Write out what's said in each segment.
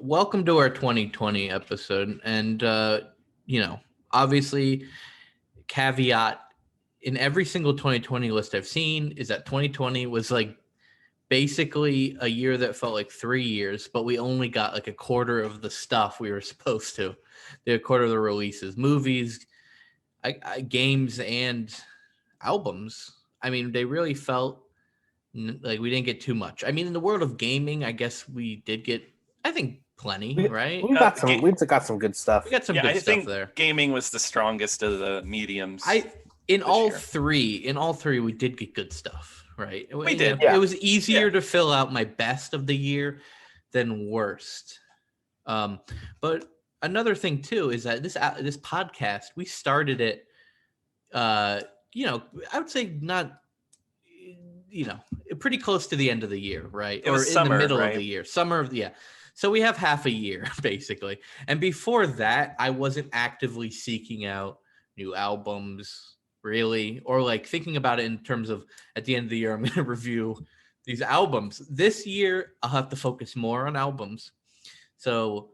welcome to our 2020 episode. And, obviously, caveat in every single 2020 list I've seen is that 2020 was like basically a year that felt like 3 years, but we only got like a quarter of the stuff we were supposed to. A quarter of the releases, movies, games, and albums. I mean, they really felt like we didn't get too much. I mean, in the world of gaming, I guess we did get, I think, plenty, right? We got some. We've got some good stuff. We got some good I stuff think there. Gaming was the strongest of the mediums. In all three, we did get good stuff, right? We did. It was easier to fill out my best of the year than worst. But another thing too is that this podcast, we started it. I would say not. Pretty close to the end of the year, right? Or in the middle of the year, So we have half a year basically. And before that, I wasn't actively seeking out new albums, really, or like thinking about it in terms of at the end of the year, I'm going to review these albums. This year, I'll have to focus more on albums. So,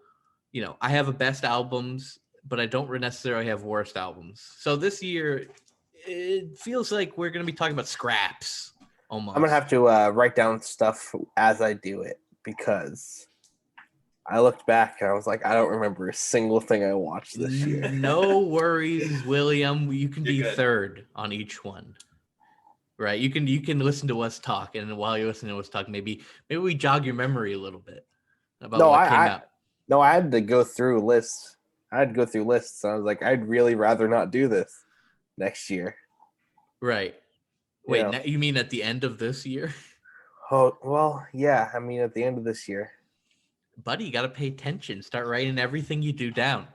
I have a best albums, but I don't necessarily have worst albums. So this year, it feels like we're going to be talking about scraps. Almost. I'm gonna have to write down stuff as I do it because I looked back and I was like, I don't remember a single thing I watched this year. No worries, William. You can be good. third on each one, right? You can listen to us talk, and while you're listening to us talk, maybe we jog your memory a little bit about what came out. No, I had to go through lists. I was like, I'd really rather not do this next year. Right. Wait, you mean at the end of this year? Oh, well, yeah. I mean, at the end of this year. Buddy, you got to pay attention. Start writing everything you do down.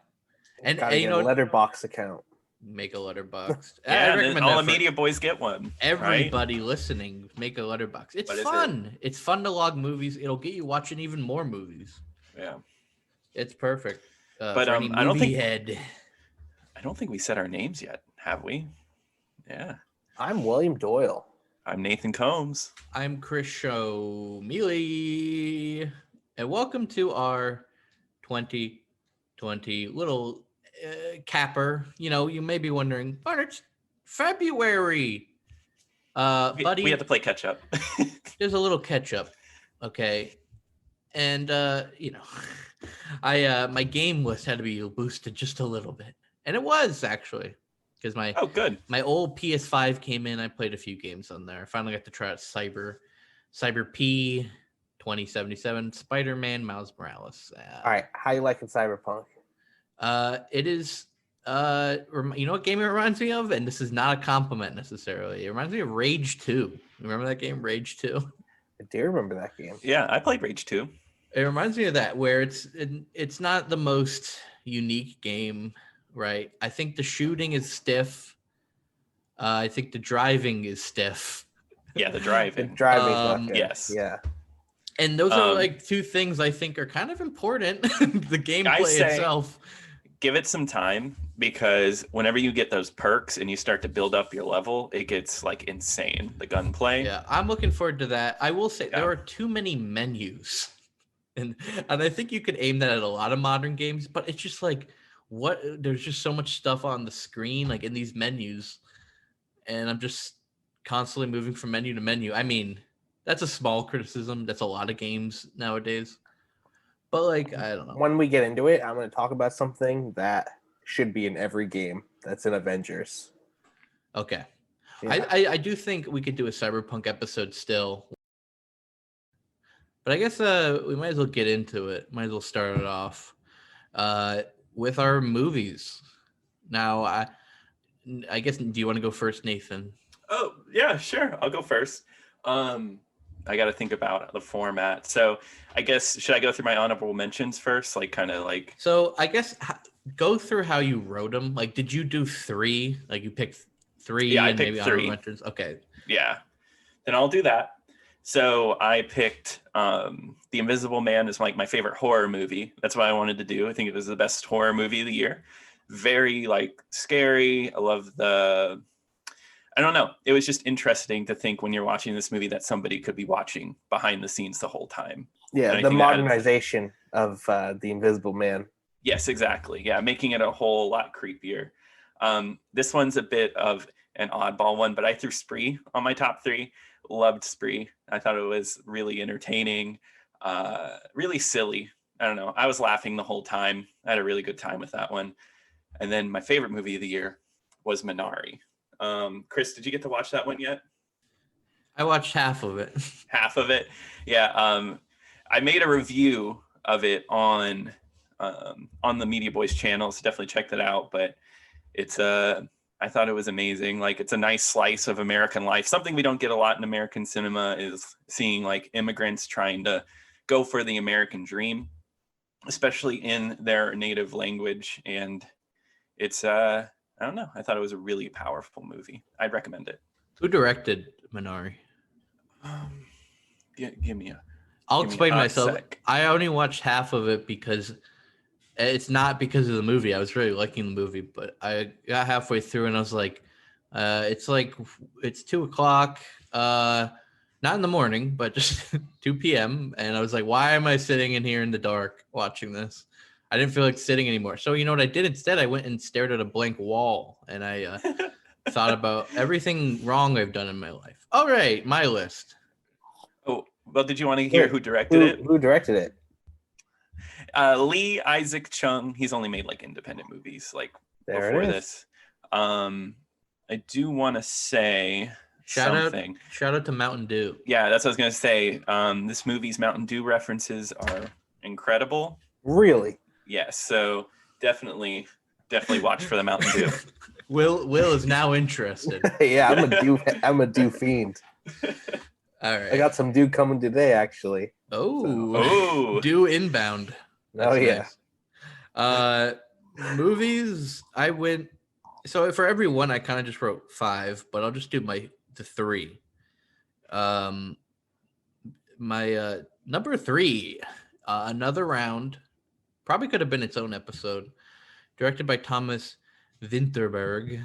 And get a letterbox account. Make a letterbox. I recommend all the media boys get one. Everybody listening, make a letterbox. It's fun. It's fun to log movies. It'll get you watching even more movies. Yeah. It's perfect. But I don't think we said our names yet, have we? Yeah. I'm William Doyle. I'm Nathan Combs. I'm Chris Mealy. And welcome to our 2020 little capper. You may be wondering, but it's February. Buddy, we have to play catch up. There's a little catch up. Okay. And, my game list had to be boosted just a little bit. And it was actually. Because my old PS5 came in, I played a few games on there. I finally got to try out Cyber P 2077, Spider-Man, Miles Morales. All right, how you liking Cyberpunk? It is. You know what game it reminds me of? And this is not a compliment necessarily. It reminds me of Rage 2. Remember that game, Rage 2? I do remember that game. Yeah, I played Rage 2. It reminds me of that, where it's not the most unique game. Right. I think the shooting is stiff. I think the driving is stiff. Yeah, the driving. Not good. Yes. Yeah. And those are like two things I think are kind of important. The gameplay itself. Give it some time, because whenever you get those perks and you start to build up your level, it gets like insane. The gunplay. Yeah, I'm looking forward to that. I will say there are too many menus. And I think you could aim that at a lot of modern games, but it's just like, there's just so much stuff on the screen, like in these menus, and I'm just constantly moving from menu to menu. I mean, that's a small criticism. That's a lot of games nowadays. But like, I don't know. When we get into it, I'm going to talk about something that should be in every game that's in Avengers. Okay. Yeah. I do think we could do a Cyberpunk episode still. But I guess we might as well get into it. Might as well start it off. With our movies. Now, I guess, do you want to go first, Nathan? Oh, yeah, sure. I'll go first. I got to think about the format. So I guess, should I go through my honorable mentions first? Like, kind of like... So I guess go through how you wrote them. Like, did you do three? Like, you picked three? Yeah, and I picked maybe three. Honorable mentions? Okay. Yeah. Then I'll do that. So I picked The Invisible Man is like my favorite horror movie. That's what I wanted to do. I think it was the best horror movie of the year. Very like scary. I love the I don't know. It was just interesting to think when you're watching this movie that somebody could be watching behind the scenes the whole time. Yeah, And I the think that modernization of the Invisible Man. Yes, exactly. Yeah, making it a whole lot creepier. This one's a bit of an oddball one, but I threw Spree on my top 3. Loved Spree. I thought it was really entertaining, really silly. I don't know. I was laughing the whole time. I had a really good time with that one. And then my favorite movie of the year was Minari. Chris, did you get to watch that one yet? I watched half of it. Half of it? Yeah. I made a review of it on the Media Boys channel, so definitely check that out. But it's I thought it was amazing. Like, it's a nice slice of American life. Something we don't get a lot in American cinema is seeing like immigrants trying to go for the American dream, especially in their native language. And it's I don't know. I thought it was a really powerful movie. I'd recommend it. Who directed Minari? Give me a. I'll give me a explain hot myself. sec. I only watched half of it because it's not because of the movie. I was really liking the movie, but I got halfway through and I was like, it's 2:00. Not in the morning, but just 2 p.m. And I was like, why am I sitting in here in the dark watching this? I didn't feel like sitting anymore. So you know what I did instead? I went and stared at a blank wall and I thought about everything wrong I've done in my life. All right, my list. Oh, well, did you want to hear who directed it? Who directed it? Lee Isaac Chung. He's only made like independent movies like There before it is. this. I do want to say Shout something. out to Mountain Dew. Yeah, that's what I was gonna say. This movie's Mountain Dew references are incredible. Really? Yes, so definitely watch for the Mountain Dew. Will is now interested. Yeah, I'm a Dew fiend. All right. I got some Dew coming today, actually. Oh, Dew inbound. Oh yeah. Nice. Movies. I went. So for every one, I kind of just wrote 5, but I'll just do the 3. My number 3, Another Round, probably could have been its own episode. Directed by Thomas Vinterberg,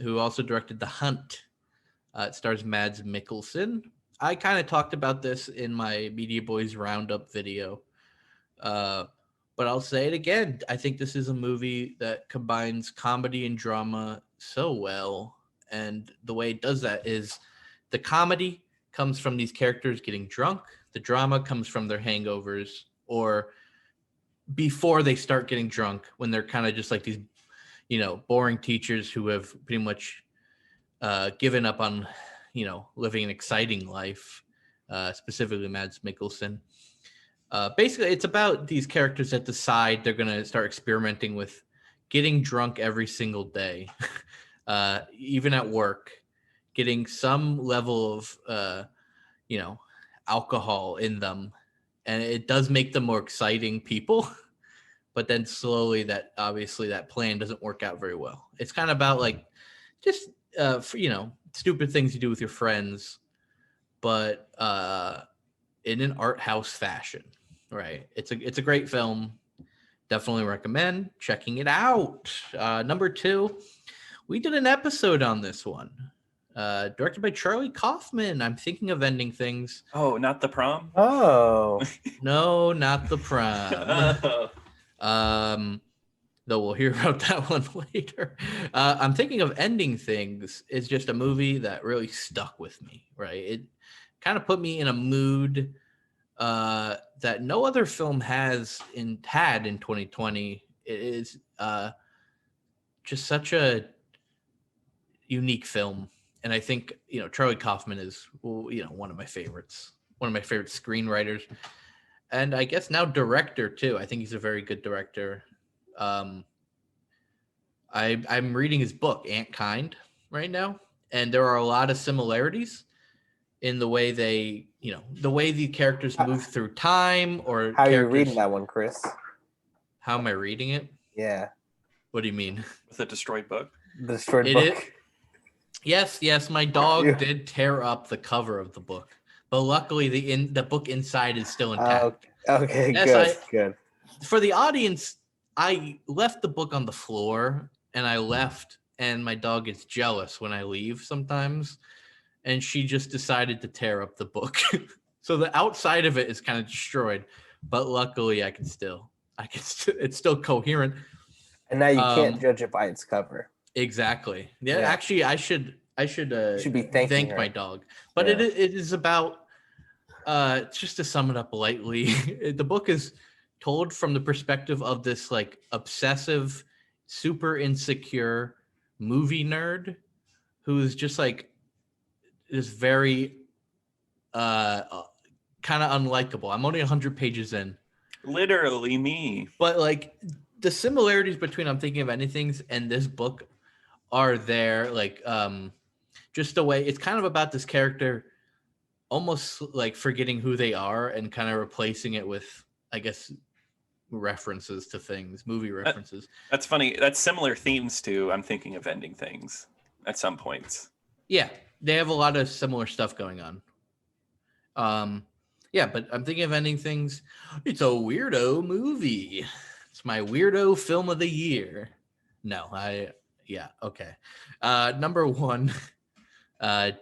who also directed The Hunt. It stars Mads Mikkelsen. I kind of talked about this in my Media Boys Roundup video. But I'll say it again. I think this is a movie that combines comedy and drama so well. And the way it does that is the comedy comes from these characters getting drunk. The drama comes from their hangovers or before they start getting drunk when they're kind of just like these, boring teachers who have pretty much given up on, living an exciting life, specifically Mads Mikkelsen. Basically, it's about these characters that decide they're going to start experimenting with getting drunk every single day, even at work, getting some level of, alcohol in them. And it does make them more exciting people. But then slowly that plan doesn't work out very well. It's kind of about like just, stupid things you do with your friends, but in an art house fashion. Right. It's a great film. Definitely recommend checking it out. Number 2, we did an episode on this one. Directed by Charlie Kaufman. I'm thinking of Ending Things. Oh, not The Prom? Oh. No, not The Prom. Oh. Though we'll hear about that one later. I'm thinking of Ending Things. It's just a movie that really stuck with me. Right. It kind of put me in a mood that no other film had in 2020. It is just such a unique film, and I think Charlie Kaufman is one of my favorites, one of my favorite screenwriters, and I guess now director too. I think he's a very good director. I'm reading his book Antkind right now, and there are a lot of similarities in the way the way the characters move through time. Or how are you reading that one, Chris? How am I reading it? Yeah. What do you mean? With a destroyed book? The destroyed book. Yes. My dog did tear up the cover of the book, but luckily the book inside is still intact. Okay, Yes, good. For the audience, I left the book on the floor, and I left, and my dog gets jealous when I leave sometimes, and she just decided to tear up the book. So the outside of it is kind of destroyed, but luckily I can still it's still coherent. And now you can't judge it by its cover. Exactly. Yeah, Yeah. actually I should You should be thanking her. my dog. But Yeah. it is about just to sum it up lightly, the book is told from the perspective of this like obsessive, super insecure movie nerd who's just like is very kind of unlikable. I'm only 100 pages in. Literally me. But like the similarities between I'm Thinking of Anything and this book are there. Like just the way it's kind of about this character almost like forgetting who they are and kind of replacing it with, I guess, references to things, movie references. That's funny. That's similar themes to I'm Thinking of Ending Things at some points. Yeah, they have a lot of similar stuff going on. Yeah, but I'm Thinking of Ending Things. It's a weirdo movie. It's my weirdo film of the year. No, okay. Number one, I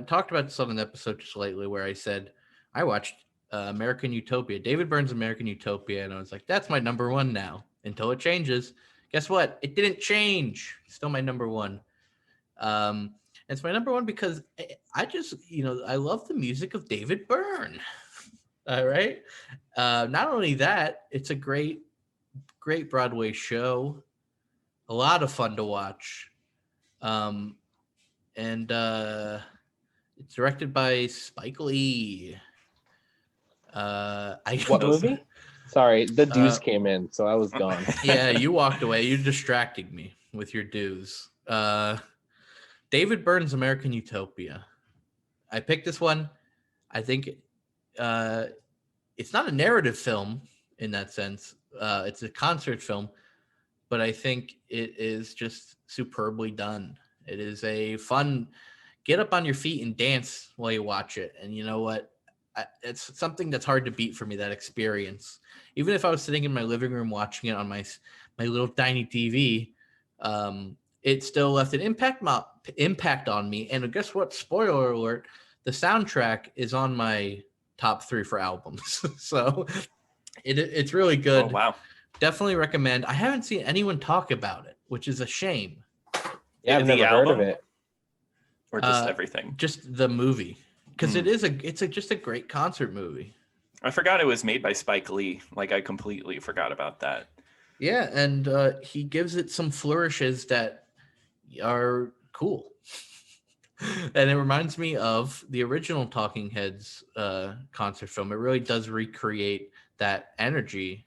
talked about this on an episode just lately where I said I watched American Utopia, David Byrne's American Utopia, and I was like, that's my number one now until it changes. Guess what? It didn't change. It's still my number one. It's my number one because I just, I love the music of David Byrne. All right. Not only that, it's a great Broadway show. A lot of fun to watch. And it's directed by Spike Lee. What movie? Sorry, the dues came in, so I was gone. Yeah, you walked away. You distracted me with your dues. David Byrne's American Utopia. I picked this one. I think it's not a narrative film in that sense. It's a concert film, but I think it is just superbly done. It is a fun get up on your feet and dance while you watch it. And you know what? It's something that's hard to beat for me, that experience. Even if I was sitting in my living room watching it on my little tiny TV, it still left an impact on me. And guess what? Spoiler alert, the soundtrack is on my top 3 for albums. So it's really good. Oh, wow. Definitely recommend. I haven't seen anyone talk about it, which is a shame. Yeah, I've never heard of it. Or just everything? Just the movie. Because it's just a great concert movie. I forgot it was made by Spike Lee. Like, I completely forgot about that. Yeah, and he gives it some flourishes that are cool. And it reminds me of the original Talking Heads concert film. It really does recreate that energy.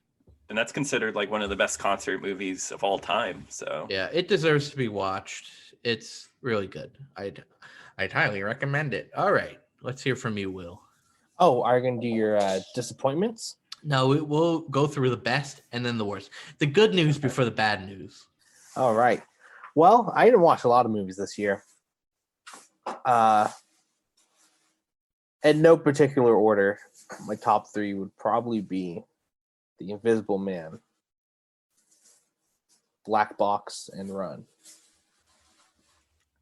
And that's considered like one of the best concert movies of all time. So yeah, it deserves to be watched. It's really good. I'd highly recommend it. All right, let's hear from you, Will. Oh, are you going to do your disappointments? No, we'll go through the best and then the worst. The good news before the bad news. All right. Well, I didn't watch a lot of movies this year. In no particular order, my top 3 would probably be The Invisible Man, Black Box, and Run.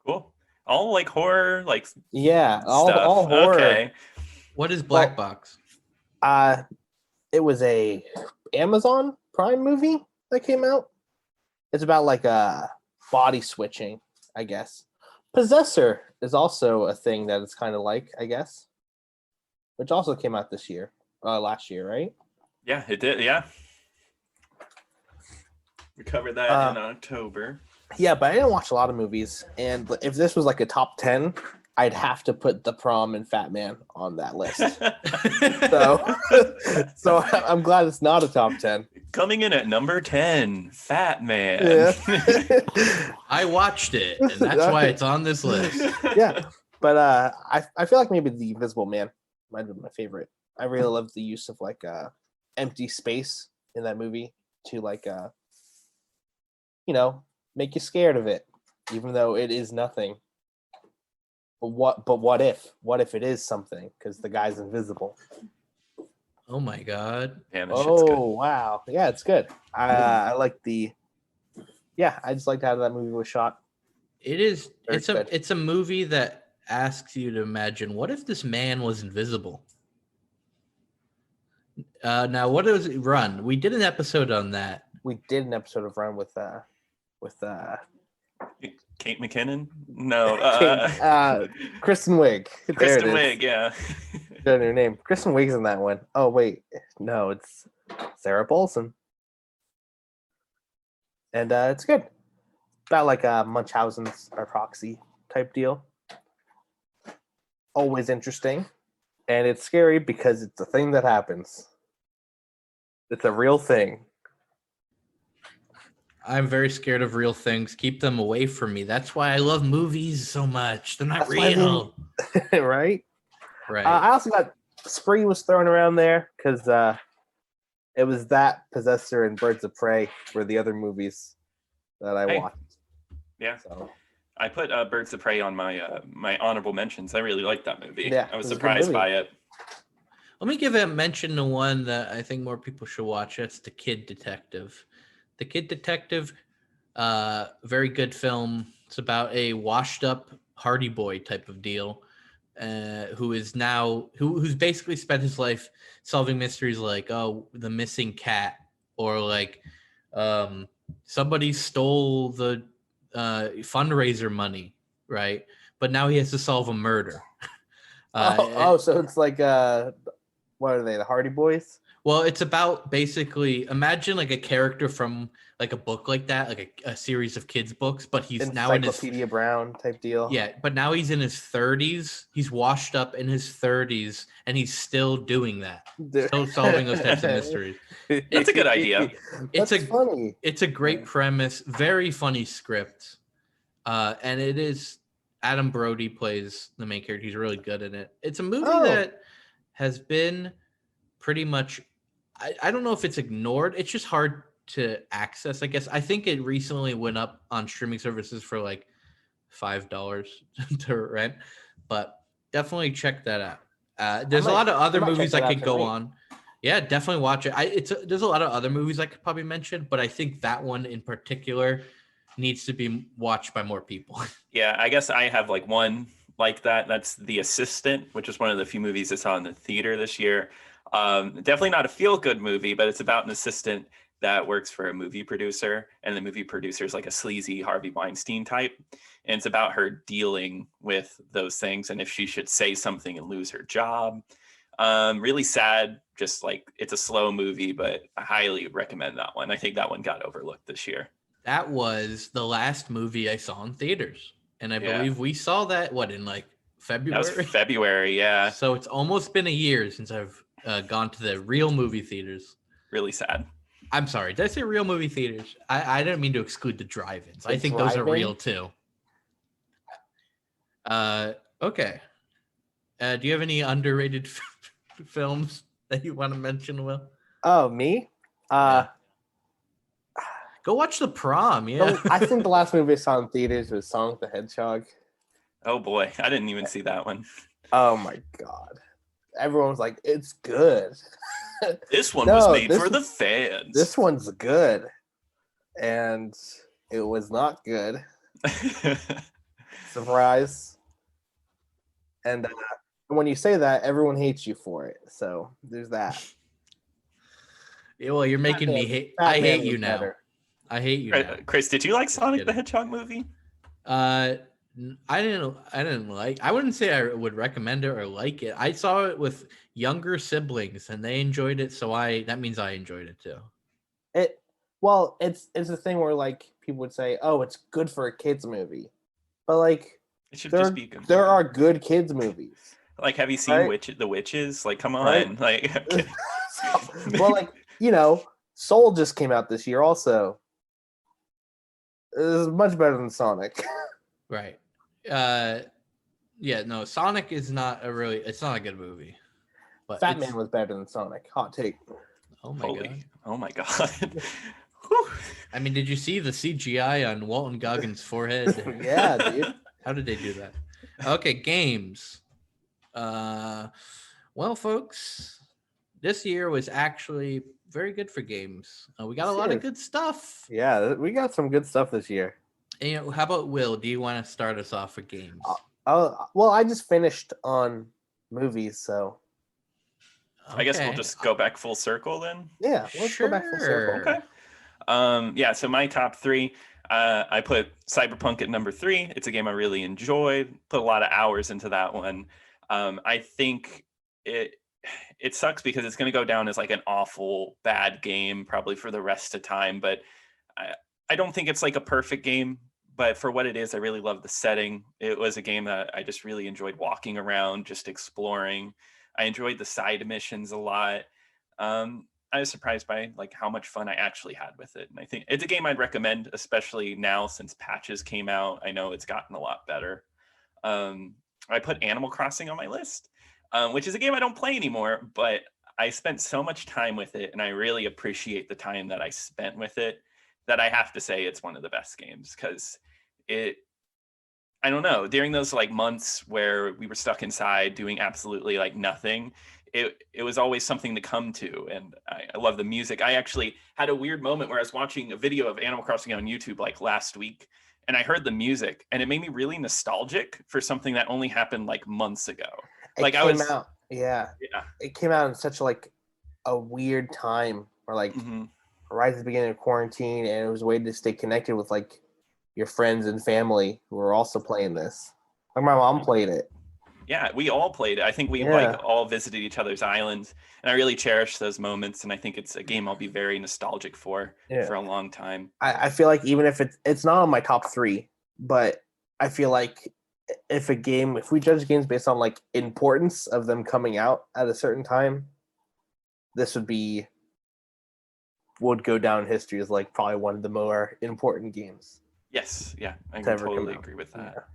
Cool. All like horror, like all horror. Okay. What is Black Box? It was a Amazon Prime movie that came out. It's about like body switching, I guess. Possessor is also a thing that it's kind of like, I guess, which also came out last year, right? Yeah, it did. Yeah. We covered that in October. Yeah, but I didn't watch a lot of movies. And if this was like a top 10, I'd have to put The Prom and Fat Man on that list. so I'm glad it's not a top 10. Coming in at number 10, Fat Man. Yeah. I watched it, and that's why it's on this list. Yeah, but I feel like maybe The Invisible Man might have been my favorite. I really love the use of like empty space in that movie to like make you scared of it, even though it is nothing. But what if it is something? Because the guy's invisible. Oh my god! Damn, this shit's good. Wow! Yeah, it's good. I like the yeah, I just liked how that movie was shot. It is. Very It's good. a movie that asks you to imagine, what if this man was invisible? Now, what does it Run? We did an episode on that. We did an episode of Run with Kate McKinnon? No. Kristen Wiig. There Kristen it is. Wiig, yeah. Got her name. Kristen Wiig's in that one. Oh wait, no, it's Sarah Paulson, and it's good. About like Munchausen's or Proxy type deal. Always interesting, and it's scary because it's a thing that happens. It's a real thing. I'm very scared of real things. Keep them away from me. That's why I love movies so much. They're not That's why real. Right? Right. I also got Spree was thrown around there because it was that, Possessor, and Birds of Prey were the other movies that I watched. Yeah. So. I put Birds of Prey on my my honorable mentions. I really liked that movie. Yeah, I was it was a good surprised movie. by it. Let me give a mention to one that I think more people should watch. That's The Kid Detective. The Kid Detective, very good film. It's about a washed-up Hardy Boy type of deal, who's basically spent his life solving mysteries like, oh, the missing cat, or like somebody stole the fundraiser money, right? But now he has to solve a murder. So it's like what are they? The Hardy Boys? Well, it's about basically, imagine like a character from like a book like that, like a series of kids books, but he's now in his Encyclopedia Brown type deal. Yeah, but now he's in his 30s. He's washed up in his 30s, and he's still doing that, still solving those types of mysteries. That's a good idea. That's funny. It's a great premise, very funny script, and it is Adam Brody plays the main character. He's really good in it. It's a movie that has been pretty much, I don't know if it's ignored. It's just hard to access, I guess. I think it recently went up on streaming services for like $5 to rent, but definitely check that out. There's a lot of other movies I could go on. Yeah, definitely watch it. There's a lot of other movies I could probably mention, but I think that one in particular needs to be watched by more people. Yeah, I guess I have like one like that. That's The Assistant, which is one of the few movies I saw in the theater this year. Definitely not a feel-good movie, but it's about an assistant that works for a movie producer, and the movie producer is like a sleazy Harvey Weinstein type, and it's about her dealing with those things and if she should say something and lose her job. Really sad, just like it's a slow movie, but I highly recommend that one. I think that one got overlooked this year. That was the last movie I saw in theaters, and I believe we saw that in like February. That was February, yeah. So it's almost been a year since I've gone to the real movie theaters. Really sad. I'm sorry. Did I say real movie theaters? I didn't mean to exclude the drive-ins. I think those are real too. Okay. Do you have any underrated films that you want to mention, Will? Oh, me? Go watch The Prom. Yeah. I think the last movie I saw in theaters was Sonic the Hedgehog. Oh boy, I didn't even see that one. Oh my god. Everyone was like, it's good. This one was made for the fans. This one's good. And it was not good. Surprise. And when you say that, everyone hates you for it. So there's that. Yeah, well, you're making me hate. I hate you now. Better. I hate you now. Chris, did you like Sonic the Hedgehog movie? I didn't like. I wouldn't say I would recommend it or like it. I saw it with younger siblings and they enjoyed it, so that means I enjoyed it too. It's a thing where like people would say, "Oh, it's good for a kids movie," but like it should just be good. There are good kids movies. Like, have you seen The Witches? Like, come on, like. Well, like Soul just came out this year. Also, it is much better than Sonic. Right. Yeah, no, Sonic is not it's not a good movie. But Fat Man was better than Sonic. Hot take. Oh my god. Oh my god. I mean, did you see the CGI on Walton Goggins' forehead? Yeah, dude. How did they do that? Okay, games. Well, folks, this year was actually very good for games. We got a lot of good stuff. Yeah, we got some good stuff this year. And, how about Will? Do you want to start us off with games? Well, I just finished on movies, so I guess we'll just go back full circle then. yeah, let's go back full circle. Okay. Yeah. So my top three, I put Cyberpunk at number 3. It's a game I really enjoyed. Put a lot of hours into that one. I think it sucks because it's going to go down as like an awful bad game probably for the rest of time. But I don't think it's like a perfect game. But for what it is, I really love the setting. It was a game that I just really enjoyed walking around, just exploring. I enjoyed the side missions a lot. I was surprised by like how much fun I actually had with it. And I think it's a game I'd recommend, especially now since patches came out. I know it's gotten a lot better. I put Animal Crossing on my list, which is a game I don't play anymore, but I spent so much time with it and I really appreciate the time that I spent with it that I have to say it's one of the best games because I don't know, during those like months where we were stuck inside doing absolutely like nothing, it was always something to come to. And I love the music. I actually had a weird moment where I was watching a video of Animal Crossing on YouTube like last week, and I heard the music and it made me really nostalgic for something that only happened like months ago. It came out in such like a weird time or like right at the beginning of quarantine, and it was a way to stay connected with like your friends and family who were also playing this. Like my mom played it. Yeah, we all played it. I think we like all visited each other's islands, and I really cherish those moments. And I think it's a game I'll be very nostalgic for a long time. I feel like even if it's not on my top 3, but I feel like if we judge games based on like importance of them coming out at a certain time, this would go down in history as like probably one of the more important games. Yes, yeah, I can totally agree with that.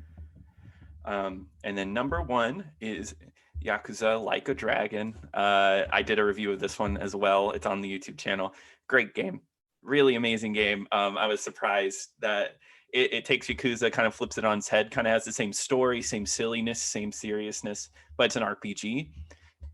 Yeah. And then number 1 is Yakuza Like a Dragon. I did a review of this one as well. It's on the YouTube channel. Great game. Really amazing game. I was surprised that it takes Yakuza, kind of flips it on its head, kind of has the same story, same silliness, same seriousness, but it's an RPG.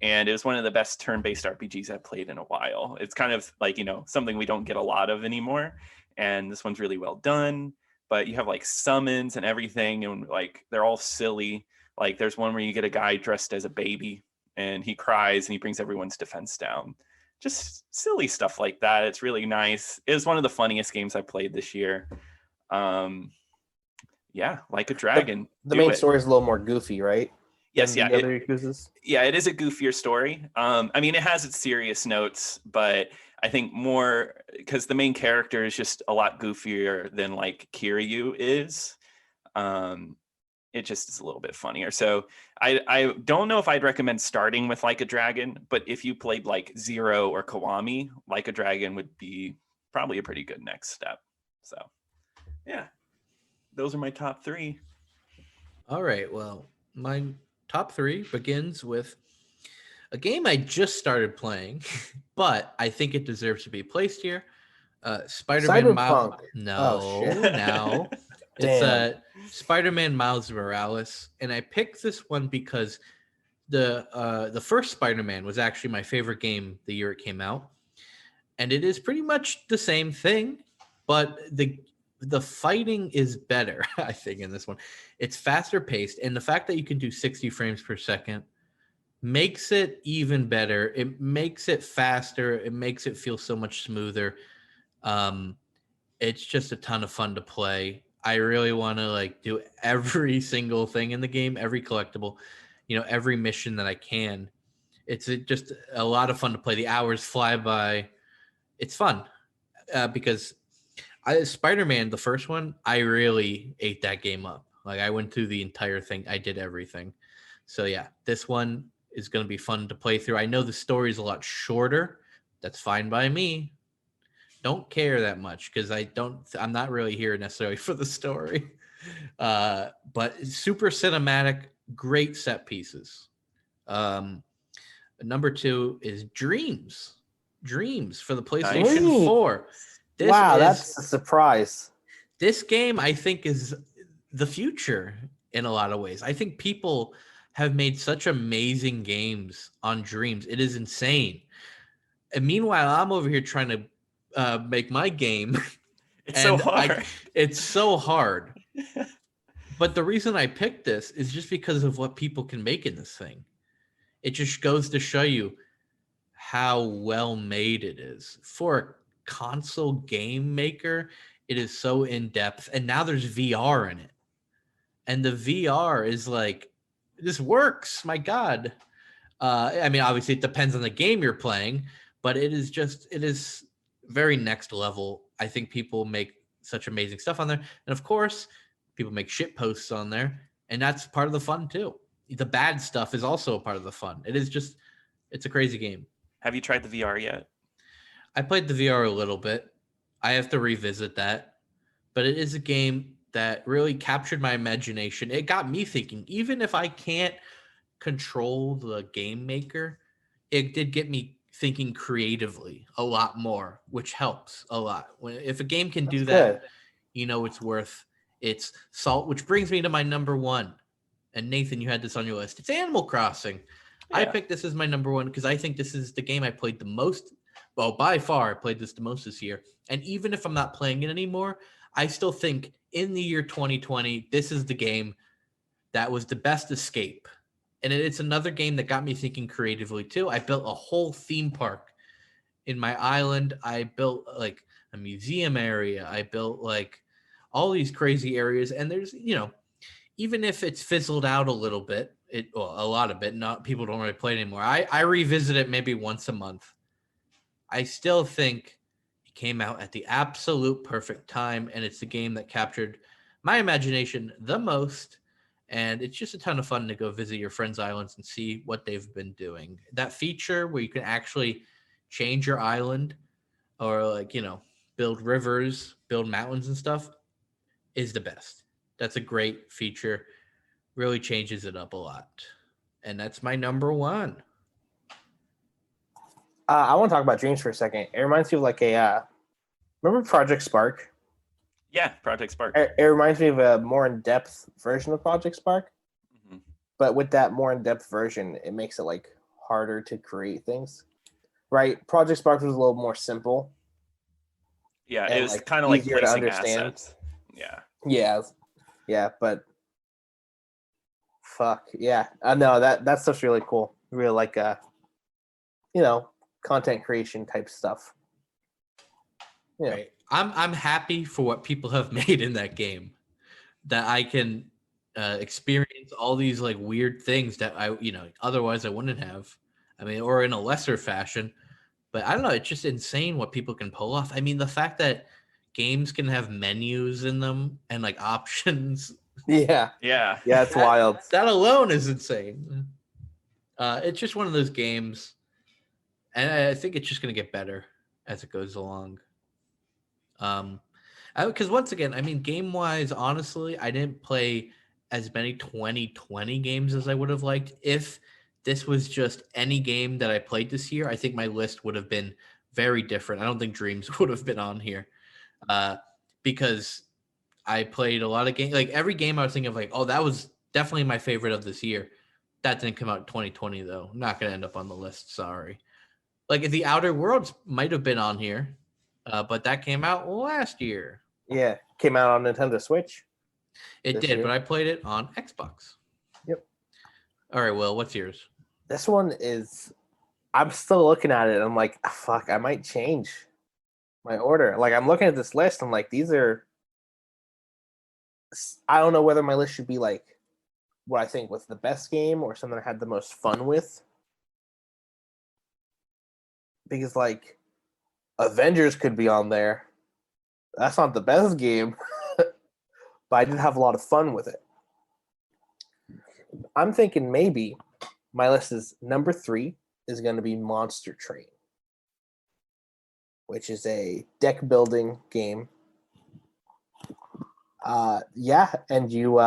And it was one of the best turn-based RPGs I've played in a while. It's kind of like, something we don't get a lot of anymore. And this one's really well done. But you have like summons and everything, and like they're all silly. Like there's one where you get a guy dressed as a baby and he cries and he brings everyone's defense down. Just silly stuff like that. It's really nice. It was one of the funniest games I played this year. Yeah, Like a Dragon. The main story is a little more goofy, right? Yes, yeah. It is a goofier story. I mean, it has its serious notes, but I think more because the main character is just a lot goofier than like Kiryu is. It just is a little bit funnier. So I don't know if I'd recommend starting with Like a Dragon, but if you played like Zero or Kiwami, Like a Dragon would be probably a pretty good next step. So yeah, those are my top 3. All right. Well, my top 3 begins with a game I just started playing, but I think it deserves to be placed here. Spider-Man Cyberpunk. No. It's Spider-Man Miles Morales, and I picked this one because the first Spider-Man was actually my favorite game the year it came out, and it is pretty much the same thing, but the fighting is better, I think, in this one. It's faster paced, and the fact that you can do 60 frames per second makes it even better. It makes it faster. It makes it feel so much smoother. It's just a ton of fun to play. I really want to like do every single thing in the game, every collectible, every mission that I can. It's just a lot of fun to play. The hours fly by. It's fun because Spider-Man, the first one, I really ate that game up. Like I went through the entire thing. I did everything. So yeah, this one is going to be fun to play through. I know the story is a lot shorter. That's fine by me. Don't care that much because I'm not really here necessarily for the story. But super cinematic, great set pieces. Number 2 is Dreams for the PlayStation 4. That's a surprise. This game, I think, is the future in a lot of ways. I think people have made such amazing games on Dreams. It is insane. And meanwhile, I'm over here trying to make my game. It's so hard. It's so hard. But the reason I picked this is just because of what people can make in this thing. It just goes to show you how well made it is. For a console game maker, it is so in depth. And now there's VR in it. And the VR is like, this works. My God. I mean, obviously, it depends on the game you're playing, but it is very next level. I think people make such amazing stuff on there. And of course, people make shit posts on there. And that's part of the fun, too. The bad stuff is also a part of the fun. It's a crazy game. Have you tried the VR yet? I played the VR a little bit. I have to revisit that. But it is a game that really captured my imagination. It got me thinking, even if I can't control the game maker, it did get me thinking creatively a lot more, which helps a lot. If a game can do that, it's worth its salt, which brings me to my number one. And Nathan, you had this on your list. It's Animal Crossing. Yeah. I picked this as my number one because I think this is the game I played the most. Well, by far, I played this the most this year. And even if I'm not playing it anymore, I still think in the year 2020, this is the game that was the best escape. And it's another game that got me thinking creatively, too. I built a whole theme park in my island. I built, like, a museum area. I built, like, all these crazy areas. And there's, even if it's fizzled out a little bit, a lot of it, people don't really play it anymore. I revisit it maybe once a month. I still think it came out at the absolute perfect time, and it's the game that captured my imagination the most. And it's just a ton of fun to go visit your friends' islands and see what they've been doing. That feature where you can actually change your island or build rivers, build mountains and stuff is the best. That's a great feature. Really changes it up a lot. And that's my number one. I want to talk about dreams for a second. It reminds me of remember Project Spark? Yeah, Project Spark. It reminds me of a more in-depth version of Project Spark. Mm-hmm. But with that more in-depth version, it makes it harder to create things. Right? Project Spark was a little more simple. Yeah, it was kind of like easier to placing understand. Assets. Yeah. Yeah, but fuck. Yeah. No, that stuff's really cool. Really content creation type stuff. Yeah. Right. I'm happy for what people have made in that game, that I can experience all these weird things that I otherwise I wouldn't have. I mean, or in a lesser fashion. But I don't know. It's just insane what people can pull off. I mean, the fact that games can have menus in them and options. Yeah, it's wild. That alone is insane. It's just one of those games, and I think it's just going to get better as it goes along. Because once again, I mean, game wise, honestly, I didn't play as many 2020 games as I would have liked. If this was just any game that I played this year, I think my list would have been very different. I don't think Dreams would have been on here, because I played a lot of games. Every game I was thinking of, oh, that was definitely my favorite of this year. That didn't come out in 2020, though. I'm not going to end up on the list. Sorry. The Outer Worlds might have been on here, but that came out last year. Yeah, came out on Nintendo Switch. It did, but I played it on Xbox. Yep. All right, Will, what's yours? This one is, I'm still looking at it. I'm like, fuck, I might change my order. I'm looking at this list. I'm like, these are, I don't know whether my list should be what I think was the best game or something I had the most fun with. Because Avengers could be on there. That's not the best game, but I did have a lot of fun with it. I'm thinking maybe my list is number 3 is going to be Monster Train, which is a deck building game. And you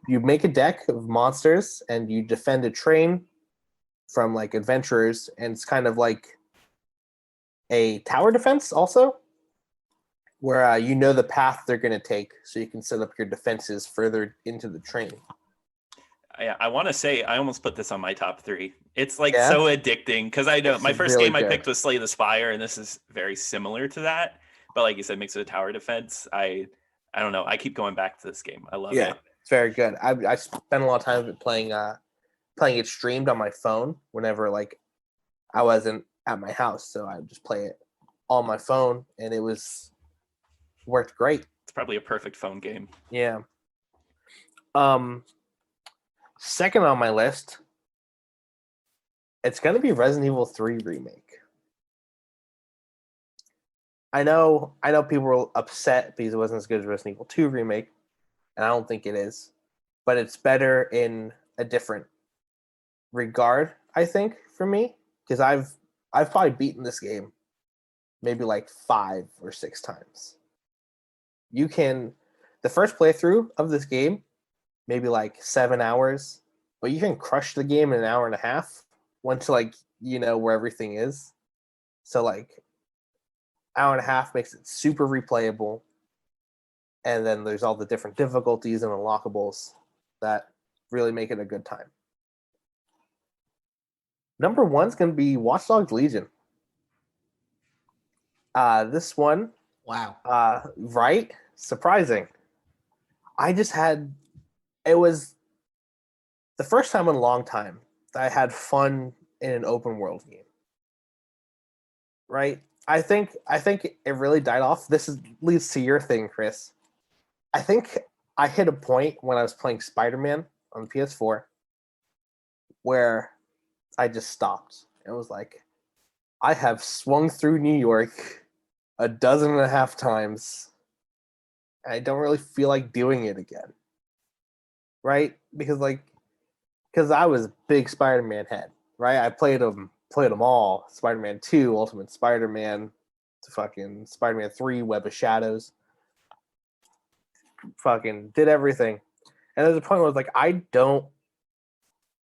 you make a deck of monsters and you defend a train from adventurers, and it's kind of like a tower defense also, where the path they're going to take, so you can set up your defenses further into the train. I want to say I almost put this on my top 3. It's like Yeah? so addicting because I know This my is first really game I good. picked was Slay the Spire, and this is very similar to that. But like you said, mixed with tower defense. I don't know. I keep going back to this game. I love Yeah, it. it's very good. I spent a lot of time playing it streamed on my phone whenever like I wasn't at my house, so I would just play it on my phone, and it worked great. It's probably a perfect phone game. Yeah. Second on my list, it's gonna be Resident Evil 3 remake. I know people were upset because it wasn't as good as Resident Evil 2 remake, and I don't think it is, but it's better in a different regard, I think, for me, because I've probably beaten this game maybe like 5 or 6 times. The first playthrough of this game, maybe like 7 hours, but you can crush the game in an hour and a half once like you know where everything is. So like hour and a half makes it super replayable, and then there's all the different difficulties and unlockables that really make it a good time. Number 1's gonna be Watchdogs Legion. This one, Wow. right? Surprising. It was the first time in a long time that I had fun in an open world game. Right? I think it really died off. Leads to your thing, Chris. I think I hit a point when I was playing Spider-Man on PS4 where I just stopped. It was like, I have swung through New York 12.5 times. I don't really feel like doing it again. Right? Because I was a big Spider-Man head, right? I played them all. Spider-Man 2, Ultimate Spider-Man, fucking Spider-Man 3, Web of Shadows. Fucking did everything. And there's a point where I was like, I don't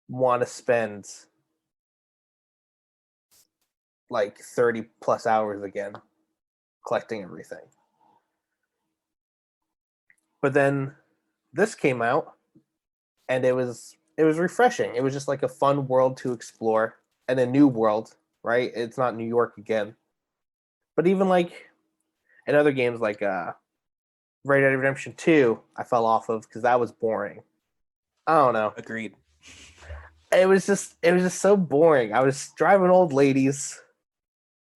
want to spend like 30 plus hours again collecting everything. But then this came out, and it was refreshing. It was just like a fun world to explore and a new world, right? It's not New York again. But even like in other games like Red Dead Redemption 2, I fell off of because that was boring. I don't know. Agreed. It was just so boring. I was driving old ladies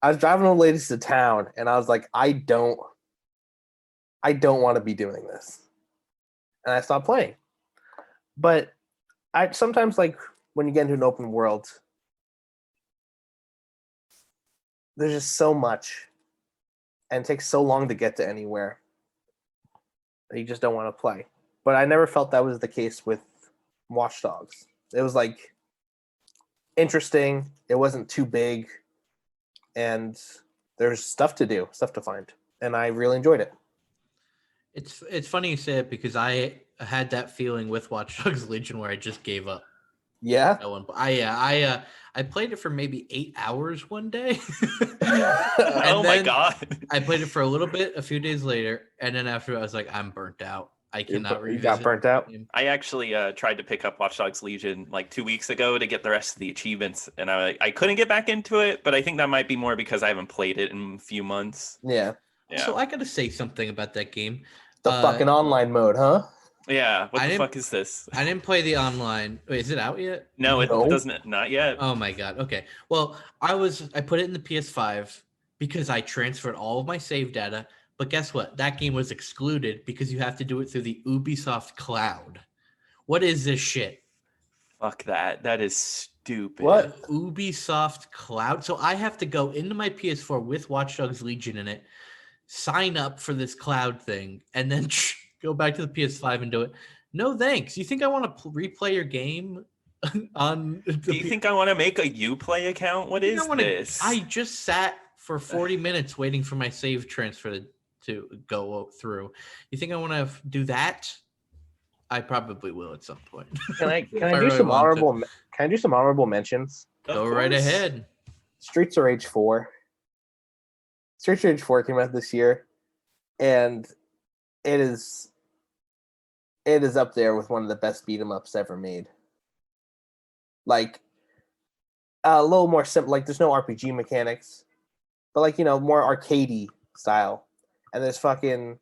to town, and I was like, I don't want to be doing this. And I stopped playing. But I sometimes, like, when you get into an open world, there's just so much, and it takes so long to get to anywhere that you just don't want to play. But I never felt that was the case with Watchdogs. It was like interesting. It wasn't too big, and there's stuff to do, stuff to find, and I really enjoyed it. It's funny you say it because I had that feeling with Watchdogs Legion where I just gave up. Yeah. At one point. I played it for maybe 8 hours one day. Oh my god! I played it for a little bit a few days later, and then after I was like, I'm burnt out. I cannot revisit. You got burnt out? I actually tried to pick up Watchdogs Legion like 2 weeks ago to get the rest of the achievements, and I couldn't get back into it. But I think that might be more because I haven't played it in a few months. Yeah. So I got to say something about that game. The fucking online mode, huh? Yeah. What the fuck is this? I didn't play the online. Wait, is it out yet? No, it doesn't. Not yet. Oh my god. Okay. Well, I put it in the PS5 because I transferred all of my save data. But guess what? That game was excluded because you have to do it through the Ubisoft cloud. What is this shit? Fuck that. That is stupid. What? Ubisoft cloud. So I have to go into my PS4 with Watchdogs Legion in it, sign up for this cloud thing, and then go back to the PS5 and do it. No thanks. You think I want to replay your game on? Do you think I want to make a Uplay account? What is this? I just sat for 40 minutes waiting for my save transfer to go through. You think I want to do that? I probably will at some point. Can I do some honorable mentions? Go right ahead. Streets of Rage 4. Streets of Rage 4 came out this year, and it is up there with one of the best beat 'em ups ever made. Like a little more simple. Like there's no RPG mechanics, but like more arcadey style. And there's fucking,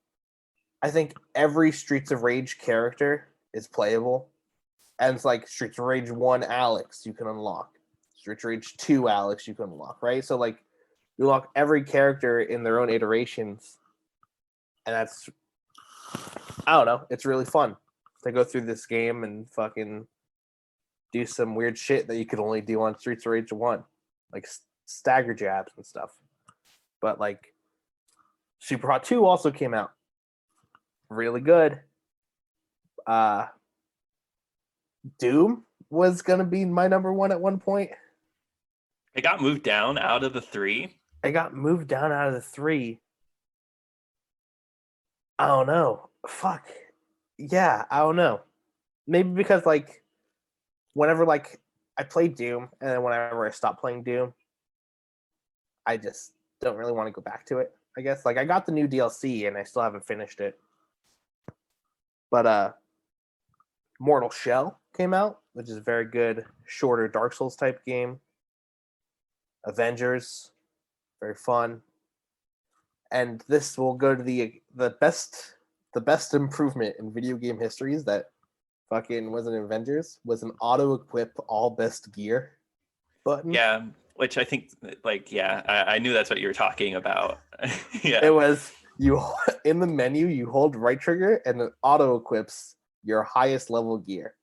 I think every Streets of Rage character is playable. And it's like Streets of Rage 1 Alex you can unlock. Streets of Rage 2 Alex you can unlock, right? So like you unlock every character in their own iterations. And that's, I don't know, it's really fun to go through this game and fucking do some weird shit that you could only do on Streets of Rage 1. Like stagger jabs and stuff. But like Super Hot 2 also came out. Really good. Doom was gonna be my number one at one point. It got moved down out of the 3. It got moved down out of the 3. I don't know. Fuck. Yeah, I don't know. Maybe because like whenever like I played Doom and then whenever I stopped playing Doom, I just don't really want to go back to it. I guess like I got the new DLC and I still haven't finished it. But Mortal Shell came out, which is a very good, shorter Dark Souls type game. Avengers, very fun. And this will go to the best improvement in video game history is that fucking wasn't Avengers, was an auto equip all best gear button. Yeah, which I think I knew that's what you were talking about. Yeah. It was you in the menu, you hold right trigger and it auto equips your highest level gear.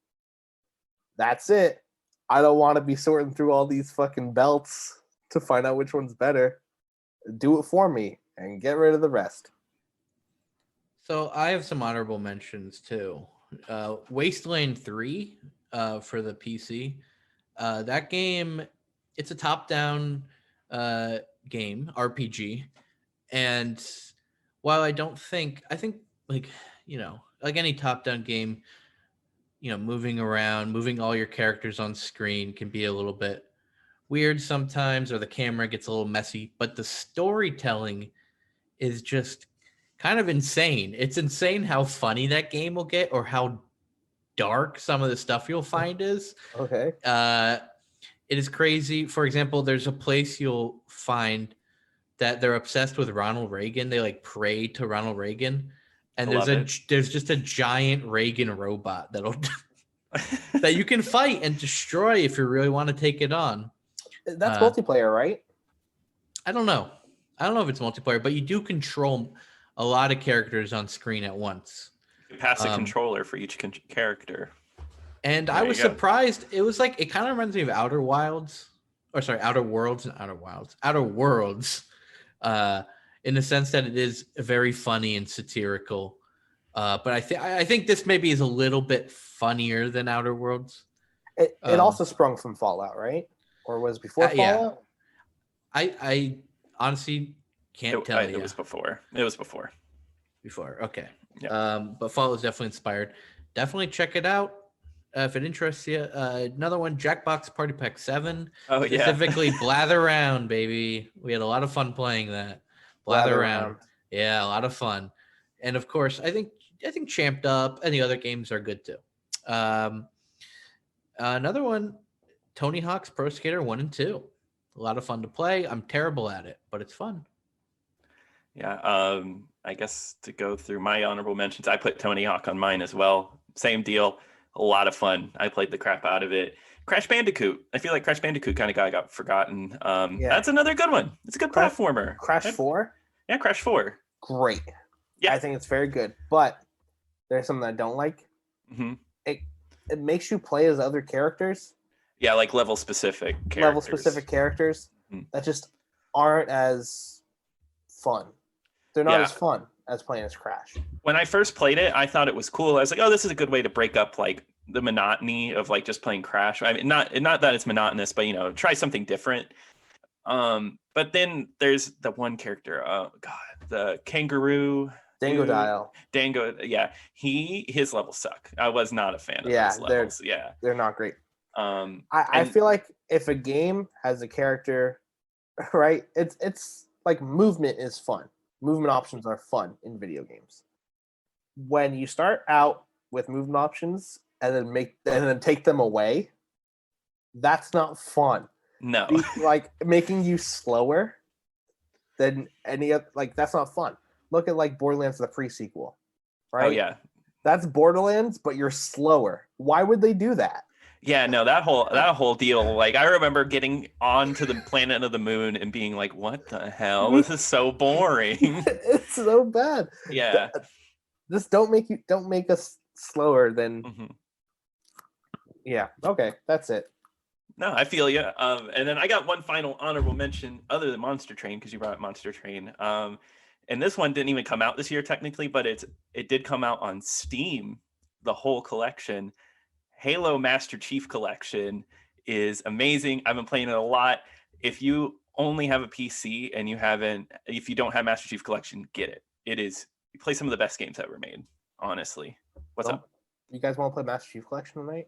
That's it. I don't want to be sorting through all these fucking belts to find out which one's better. Do it for me and get rid of the rest. So I have some honorable mentions too. Wasteland 3 for the PC. That game, it's a top-down game, RPG. And while I think like, like any top-down game, moving around, moving all your characters on screen can be a little bit weird sometimes, or the camera gets a little messy, but the storytelling is just kind of insane. It's insane how funny that game will get or how dark some of the stuff you'll find is. Okay. It is crazy. For example, there's a place you'll find that they're obsessed with Ronald Reagan. They like pray to Ronald Reagan. And there's just a giant Reagan robot that'll that you can fight and destroy if you really want to take it on. That's multiplayer, right? I don't know if it's multiplayer, but you do control a lot of characters on screen at once. You pass a controller for each character. And I was surprised. It was like, it kind of reminds me of Outer Worlds, in the sense that it is very funny and satirical. But I think this maybe is a little bit funnier than Outer Worlds. It also sprung from Fallout, right? Or was it before Fallout? Yeah. I honestly can't tell you. It was before. Before, okay. Yeah. But Fallout is definitely inspired. Definitely check it out if it interests you. Another one, Jackbox Party Pack 7. Oh, specifically Blather Around, baby. We had a lot of fun playing that. Blather Around. Yeah, a lot of fun. And of course, I think Champed Up and the other games are good too. Another one, Tony Hawk's Pro Skater 1 and 2. A lot of fun to play. I'm terrible at it, but it's fun. Yeah, I guess to go through my honorable mentions, I put Tony Hawk on mine as well. Same deal. A lot of fun. I played the crap out of it. Crash Bandicoot. I feel like Crash Bandicoot kind of got forgotten. That's another good one. It's a good platformer. Crash 4? Yeah, Crash 4. Great. Yeah. I think it's very good. But there's something I don't like. Mm-hmm. It makes you play as other characters. Yeah, like level-specific characters. Mm-hmm. That just aren't as fun. They're not as fun as playing as Crash. When I first played it, I thought it was cool. I was like, oh, this is a good way to break up like the monotony of like just playing Crash. I mean, not that it's monotonous, but try something different. But then there's the one character, oh god, the kangaroo Dango. Yeah, his levels suck. I was not a fan of his levels. They're not great. I And feel like if a game has a character, right, it's like movement is fun. Movement options are fun in video games. When you start out with movement options and then take them away, That's not fun. No. Like making you slower than any other, like that's not fun. Look at like Borderlands the pre-sequel, right? Oh yeah. That's Borderlands, but you're slower. Why would they do that? Yeah, no, that whole deal. Like, I remember getting onto the planet of the moon and being like, "What the hell? This is so boring." It's so bad. Yeah. Just don't make us slower than. Mhm. Yeah. Okay, that's it. No, I feel you. And then I got one final honorable mention other than Monster Train, because you brought up Monster Train. And this one didn't even come out this year technically, but it did come out on Steam, the whole collection. Halo Master Chief Collection is amazing. I've been playing it a lot. If you only have a PC and if you don't have Master Chief Collection, get it. You play some of the best games ever made, honestly. What's up? You guys want to play Master Chief Collection tonight?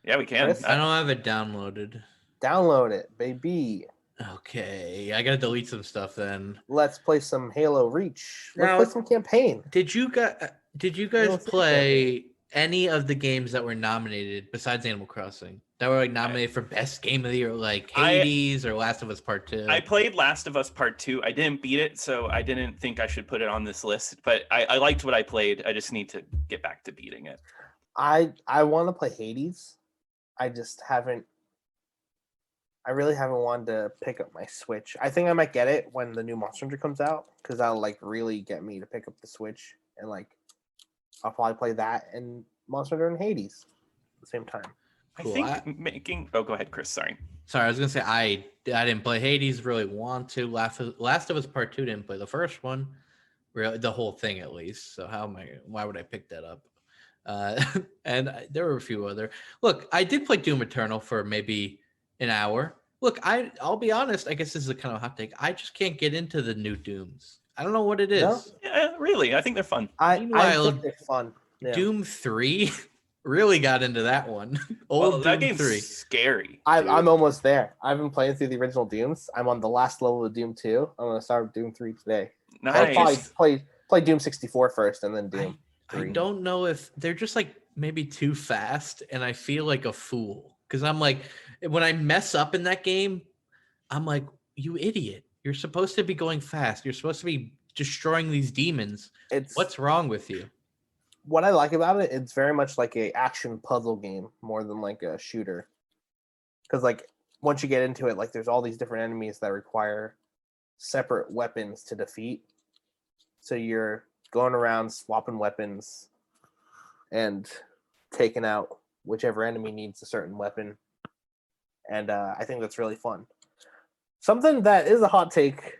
Yeah, we can. Chris? I don't have it downloaded. Download it, baby. Okay, I gotta delete some stuff then. Let's play some Halo Reach. Let's Now- play some campaign. Did you guys play any of the games that were nominated besides Animal Crossing that were like nominated for best game of the year, like Hades or Last of Us Part 2? I played Last of Us Part 2. I didn't beat it, so I didn't think I should put it on this list, but I liked what I played. I just need to get back to beating it. I want to play Hades. I just haven't. I really haven't wanted to pick up my Switch. I think I might get it when the new Monster Hunter comes out, because that'll like really get me to pick up the Switch, and like I'll probably play that and Monster Hunter and Hades at the same time. Cool. I think Oh, go ahead, Chris. Sorry, I was gonna say I didn't play Hades. Really want to. Last of Us Part 2 didn't play the first one, really the whole thing at least. So why would I pick that up? And there were a few other. Look, I did play Doom Eternal for maybe an hour. Look, I'll be honest. I guess this is a kind of hot take. I just can't get into the new Dooms. I don't know what it is. No? yeah, really, I think they're fun. I Meanwhile, think they're fun. Yeah. Doom 3 really got into that one. Old that Doom game's 3. scary. I'm almost there. I've been playing through the original Dooms. I'm on the last level of Doom 2. I'm gonna start Doom 3 today. I'll probably Nice. play Doom 64 first, and then Doom. I 3. don't know if they're just like maybe too fast, and I feel like a fool because I'm like, when I mess up in that game, I'm like, you idiot! You're supposed to be going fast. You're supposed to be destroying these demons. What's wrong with you? What I like about it, it's very much like a action puzzle game more than like a shooter. Because like once you get into it, like there's all these different enemies that require separate weapons to defeat. So you're going around swapping weapons and taking out whichever enemy needs a certain weapon. And I think that's really fun. Something that is a hot take.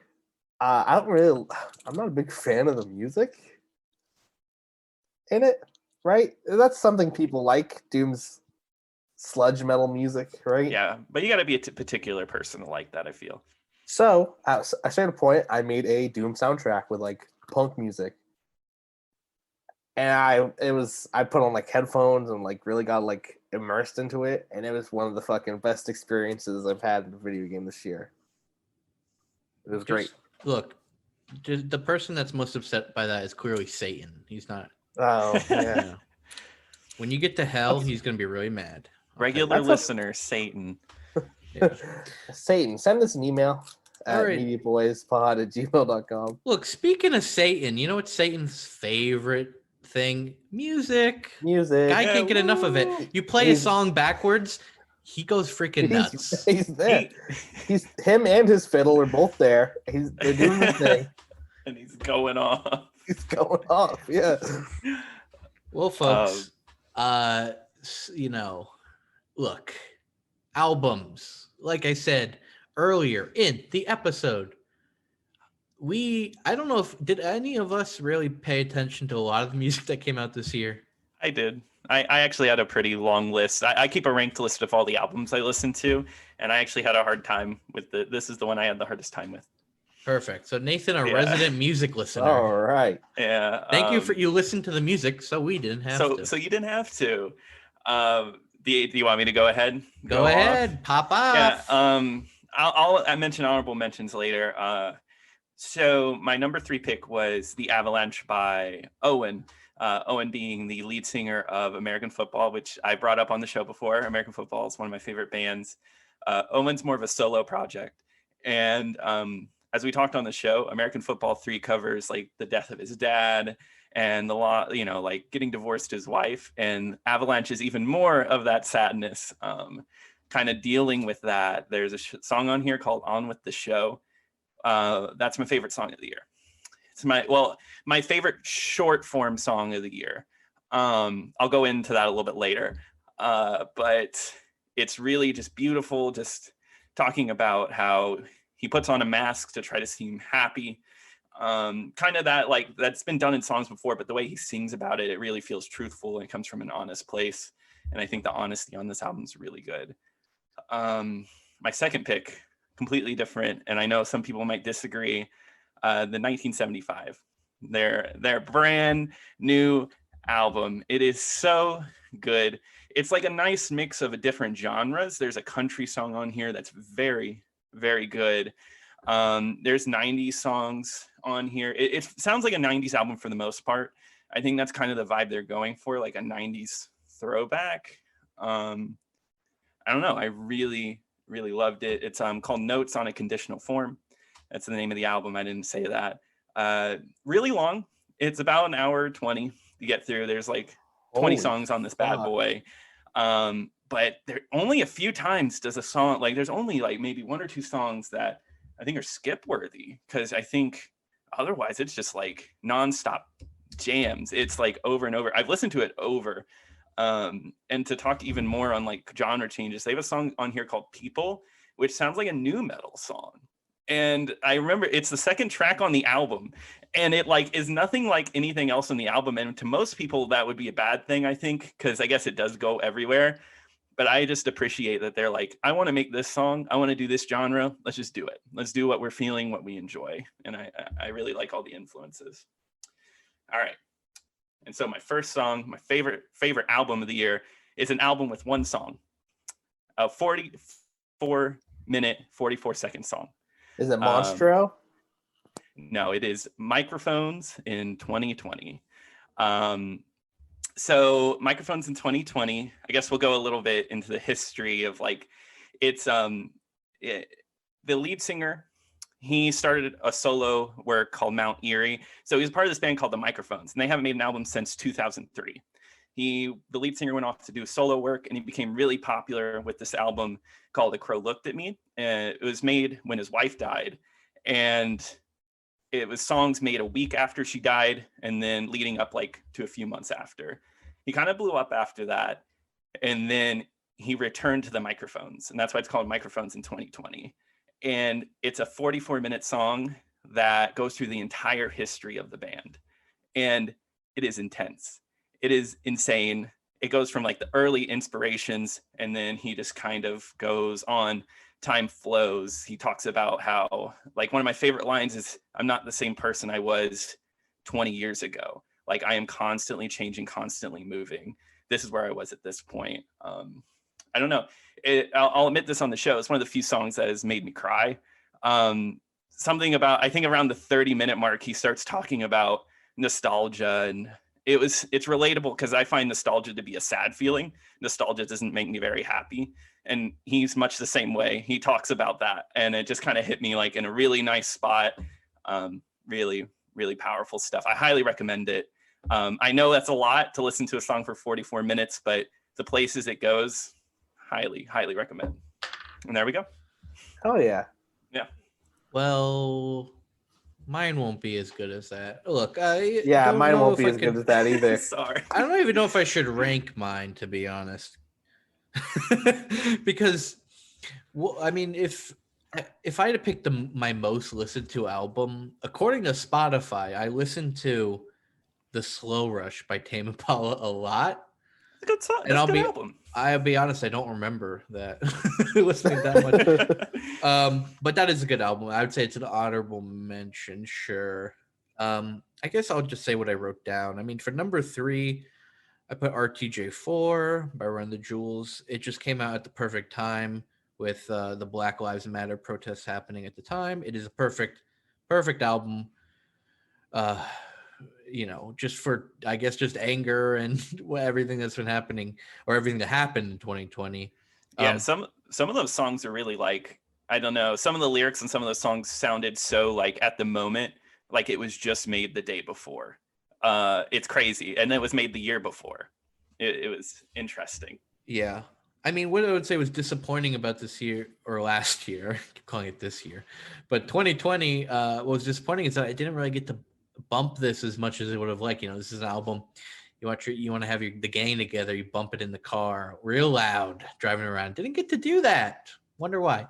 I'm not a big fan of the music in it, right? That's something people like, Doom's sludge metal music, right? Yeah, but you got to be a particular person to like that, I feel. So at a certain point, I made a Doom soundtrack with like punk music, and I put on like headphones and like really got like immersed into it, and it was one of the fucking best experiences I've had in a video game this year. It was great. Look, the person that's most upset by that is clearly Satan. He's not. Oh yeah. Yeah. When you get to hell, he's gonna be really mad. Regular That's listener, Satan. Yeah. Satan, send us an email at All right. mediaboyspod@gmail.com. Look, speaking of Satan, you know what's Satan's favorite thing? Music. Music. Guy Yeah, can't get enough of it. woo. You play a song backwards, he goes freaking nuts. He's there. He's him and his fiddle are both there. They're doing the thing. And he's going off. He's going off. Yeah. Well, folks, look, albums. Like I said earlier in the episode, I don't know did any of us really pay attention to a lot of the music that came out this year? I did. I actually had a pretty long list. I keep a ranked list of all the albums I listened to, and I actually had a hard time with this is the one I had the hardest time with. Perfect. So Nathan, a Yeah. resident music listener. All right. Yeah. Thank you for you listened to the music, so we didn't have to. So you didn't have to. Do you want me to go ahead? Go ahead, pop off. Yeah. I'll mention honorable mentions later. So my number 3 pick was The Avalanche by Owen. Owen being the lead singer of American Football, which I brought up on the show before. American Football is one of my favorite bands. Owen's more of a solo project. And as we talked on the show, American Football 3 covers like the death of his dad and the law, you know, like getting divorced his wife. And Avalanche is even more of that sadness, kind of dealing with that. There's a song on here called On With The Show. That's my favorite song of the year. It's my favorite short form song of the year. I'll go into that a little bit later. But it's really just beautiful, just talking about how he puts on a mask to try to seem happy. Kind of that, like, that's been done in songs before, but the way he sings about it, it really feels truthful and comes from an honest place. And I think the honesty on this album is really good. My second pick, completely different, and I know some people might disagree, the 1975, their brand new album. It is so good. It's like a nice mix of different genres. There's a country song on here that's very, very good. There's 90s songs on here. It sounds like a 90s album for the most part. I think that's kind of the vibe they're going for, like a 90s throwback. I don't know. I really, really loved it. It's called Notes on a Conditional Form. That's the name of the album. I didn't say that. Really long. It's about an hour 20 to get through. There's like 20 songs on this bad boy. But there only a few times does a song, like there's only like maybe one or two songs that I think are skip worthy, because I think otherwise it's just like nonstop jams. It's like over and over. I've listened to it over. And to talk even more on like genre changes, they have a song on here called People, which sounds like a nu metal song. And I remember it's the second track on the album, and it like is nothing like anything else on the album. And to most people, that would be a bad thing, I think, because I guess it does go everywhere. But I just appreciate that they're like, I want to make this song. I want to do this genre. Let's just do it. Let's do what we're feeling, what we enjoy. And I really like all the influences. All right. And so my first song, my favorite album of the year, is an album with one song, a 44-minute, 44-second song. Is it Monstro? No, it is Microphones in 2020. So Microphones in 2020, I guess we'll go a little bit into the history of like, it's the lead singer, he started a solo work called Mount Erie. So he was part of this band called the Microphones, and they haven't made an album since 2003. The lead singer went off to do solo work, and he became really popular with this album called A Crow Looked at Me. And it was made when his wife died, and it was songs made a week after she died, and then leading up like to a few months after. He kind of blew up after that, and then he returned to the Microphones, and that's why it's called Microphones in 2020. And it's a 44-minute song that goes through the entire history of the band, and it is intense. It is insane. It goes from like the early inspirations, and then he just kind of goes on. Time flows. He talks about how, like, one of my favorite lines is, I'm not the same person I was 20 years ago. Like, I am constantly changing, constantly moving. This is where I was at this point. I don't know. I'll admit this on the show. It's one of the few songs that has made me cry. Something about, I think around the 30-minute mark, he starts talking about nostalgia, and it's relatable because I find nostalgia to be a sad feeling. Nostalgia doesn't make me very happy. And he's much the same way. He talks about that, and it just kind of hit me like in a really nice spot. Really, really powerful stuff. I highly recommend it. I know that's a lot to listen to a song for 44 minutes, but the places it goes, highly, highly recommend. And there we go. Oh yeah. Yeah. Well, mine won't be as good as that. Look, Yeah, mine won't be as good as that either. Sorry. I don't even know if I should rank mine, to be honest. Because, well, I mean, if I had to pick my most listened to album, according to Spotify, I listened to The Slow Rush by Tame Impala a lot. It's a good song. And album. I'll be honest, I don't remember that listening that much. But that is a good album. I would say it's an honorable mention, sure. I guess I'll just say what I wrote down. I mean, for number 3, I put RTJ4 by Run the Jewels. It just came out at the perfect time with the Black Lives Matter protests happening at the time. It is a perfect album. just for, I guess, just anger and everything that's been happening, or everything that happened in 2020. Yeah, some of those songs are really like, I don't know, some of the lyrics and some of those songs sounded so like at the moment, like it was just made the day before. It's crazy. And it was made the year before. It was interesting. Yeah. I mean, what I would say was disappointing about this year, or last year, I keep calling it this year, but 2020 what was disappointing is that I didn't really get to bump this as much as I would have liked. This is an album you want to have the gang together, you bump it in the car real loud driving around. Didn't get to do that. Wonder why.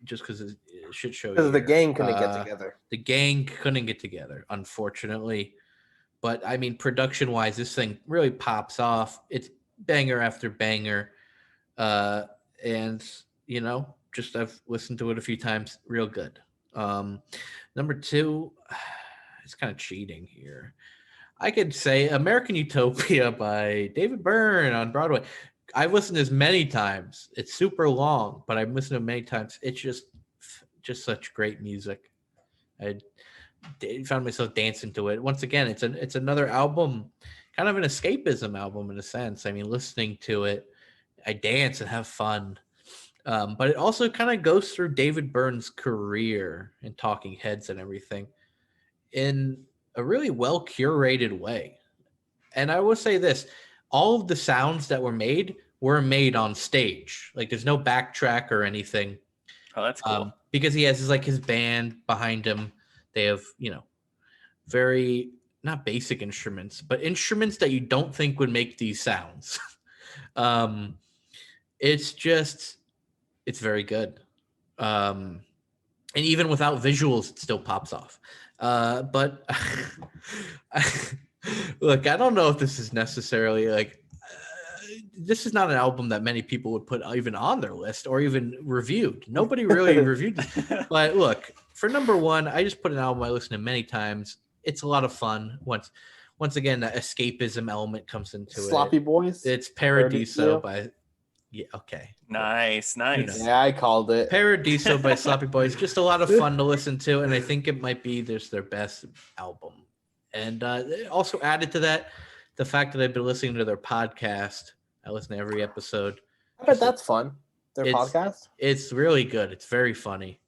Just because it's a shit show. Because the gang couldn't get together. The gang couldn't get together, unfortunately. But I mean, production wise, this thing really pops off. It's banger after banger. And just I've listened to it a few times. Real good. Number 2, it's kind of cheating here. I could say American Utopia by David Byrne on Broadway. I've listened to this many times. It's super long, but I've listened to it many times. It's just such great music. I found myself dancing to it. Once again, it's another album, kind of an escapism album in a sense. I mean, listening to it, I dance and have fun. But it also kind of goes through David Byrne's career and Talking Heads and everything in a really well curated way. And I will say this, all of the sounds that were made on stage. Like there's no backtrack or anything. Oh, that's cool. Because he has his band behind him. They have, very not basic instruments, but instruments that you don't think would make these sounds. It's very good. And even without visuals, it still pops off. But look, I don't know if this is necessarily this is not an album that many people would put even on their list or even reviewed. Nobody really reviewed this. But look, for number 1, I just put an album I listen to many times. It's a lot of fun. Once again, that escapism element comes into Sloppy Boys. It's Paradiso by. Yeah. Okay. Nice. Yeah, I called it. Paradiso by Sloppy Boys. Just a lot of fun to listen to, and I think it might be their best album. And also added to that, the fact that I've been listening to their podcast. I listen to every episode. I bet that's fun. Their podcast. It's really good. It's very funny.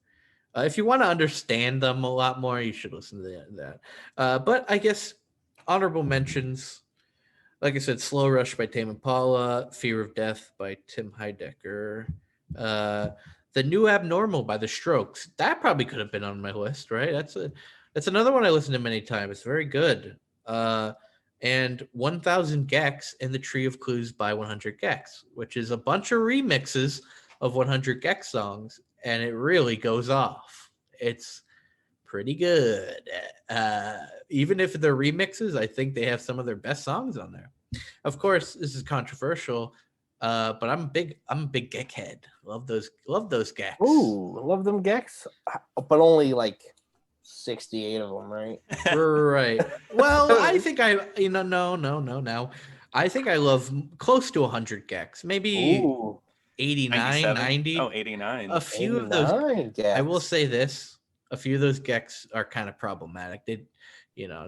If you want to understand them a lot more, you should listen to that. But I guess honorable mentions. Like I said, Slow Rush by Tame Impala, Fear of Death by Tim Heidecker, The New Abnormal by The Strokes. That probably could have been on my list, right? That's another one I listened to many times. It's very good. And 1000 Gex and The Tree of Clues by 100 Gex, which is a bunch of remixes of 100 Gex songs, and it really goes off. It's pretty good. Even if they're remixes, I think they have some of their best songs on there. Of course, this is controversial, but I'm a big Gex head. Love those Gex. Ooh, love them Gex, but only 68 of them, right? Right. Well, I think no. I think I love close to 100 Gex, maybe 89, 90. Oh, 89. A few of those. Gex. I will say this. A few of those Gex are kind of problematic. They,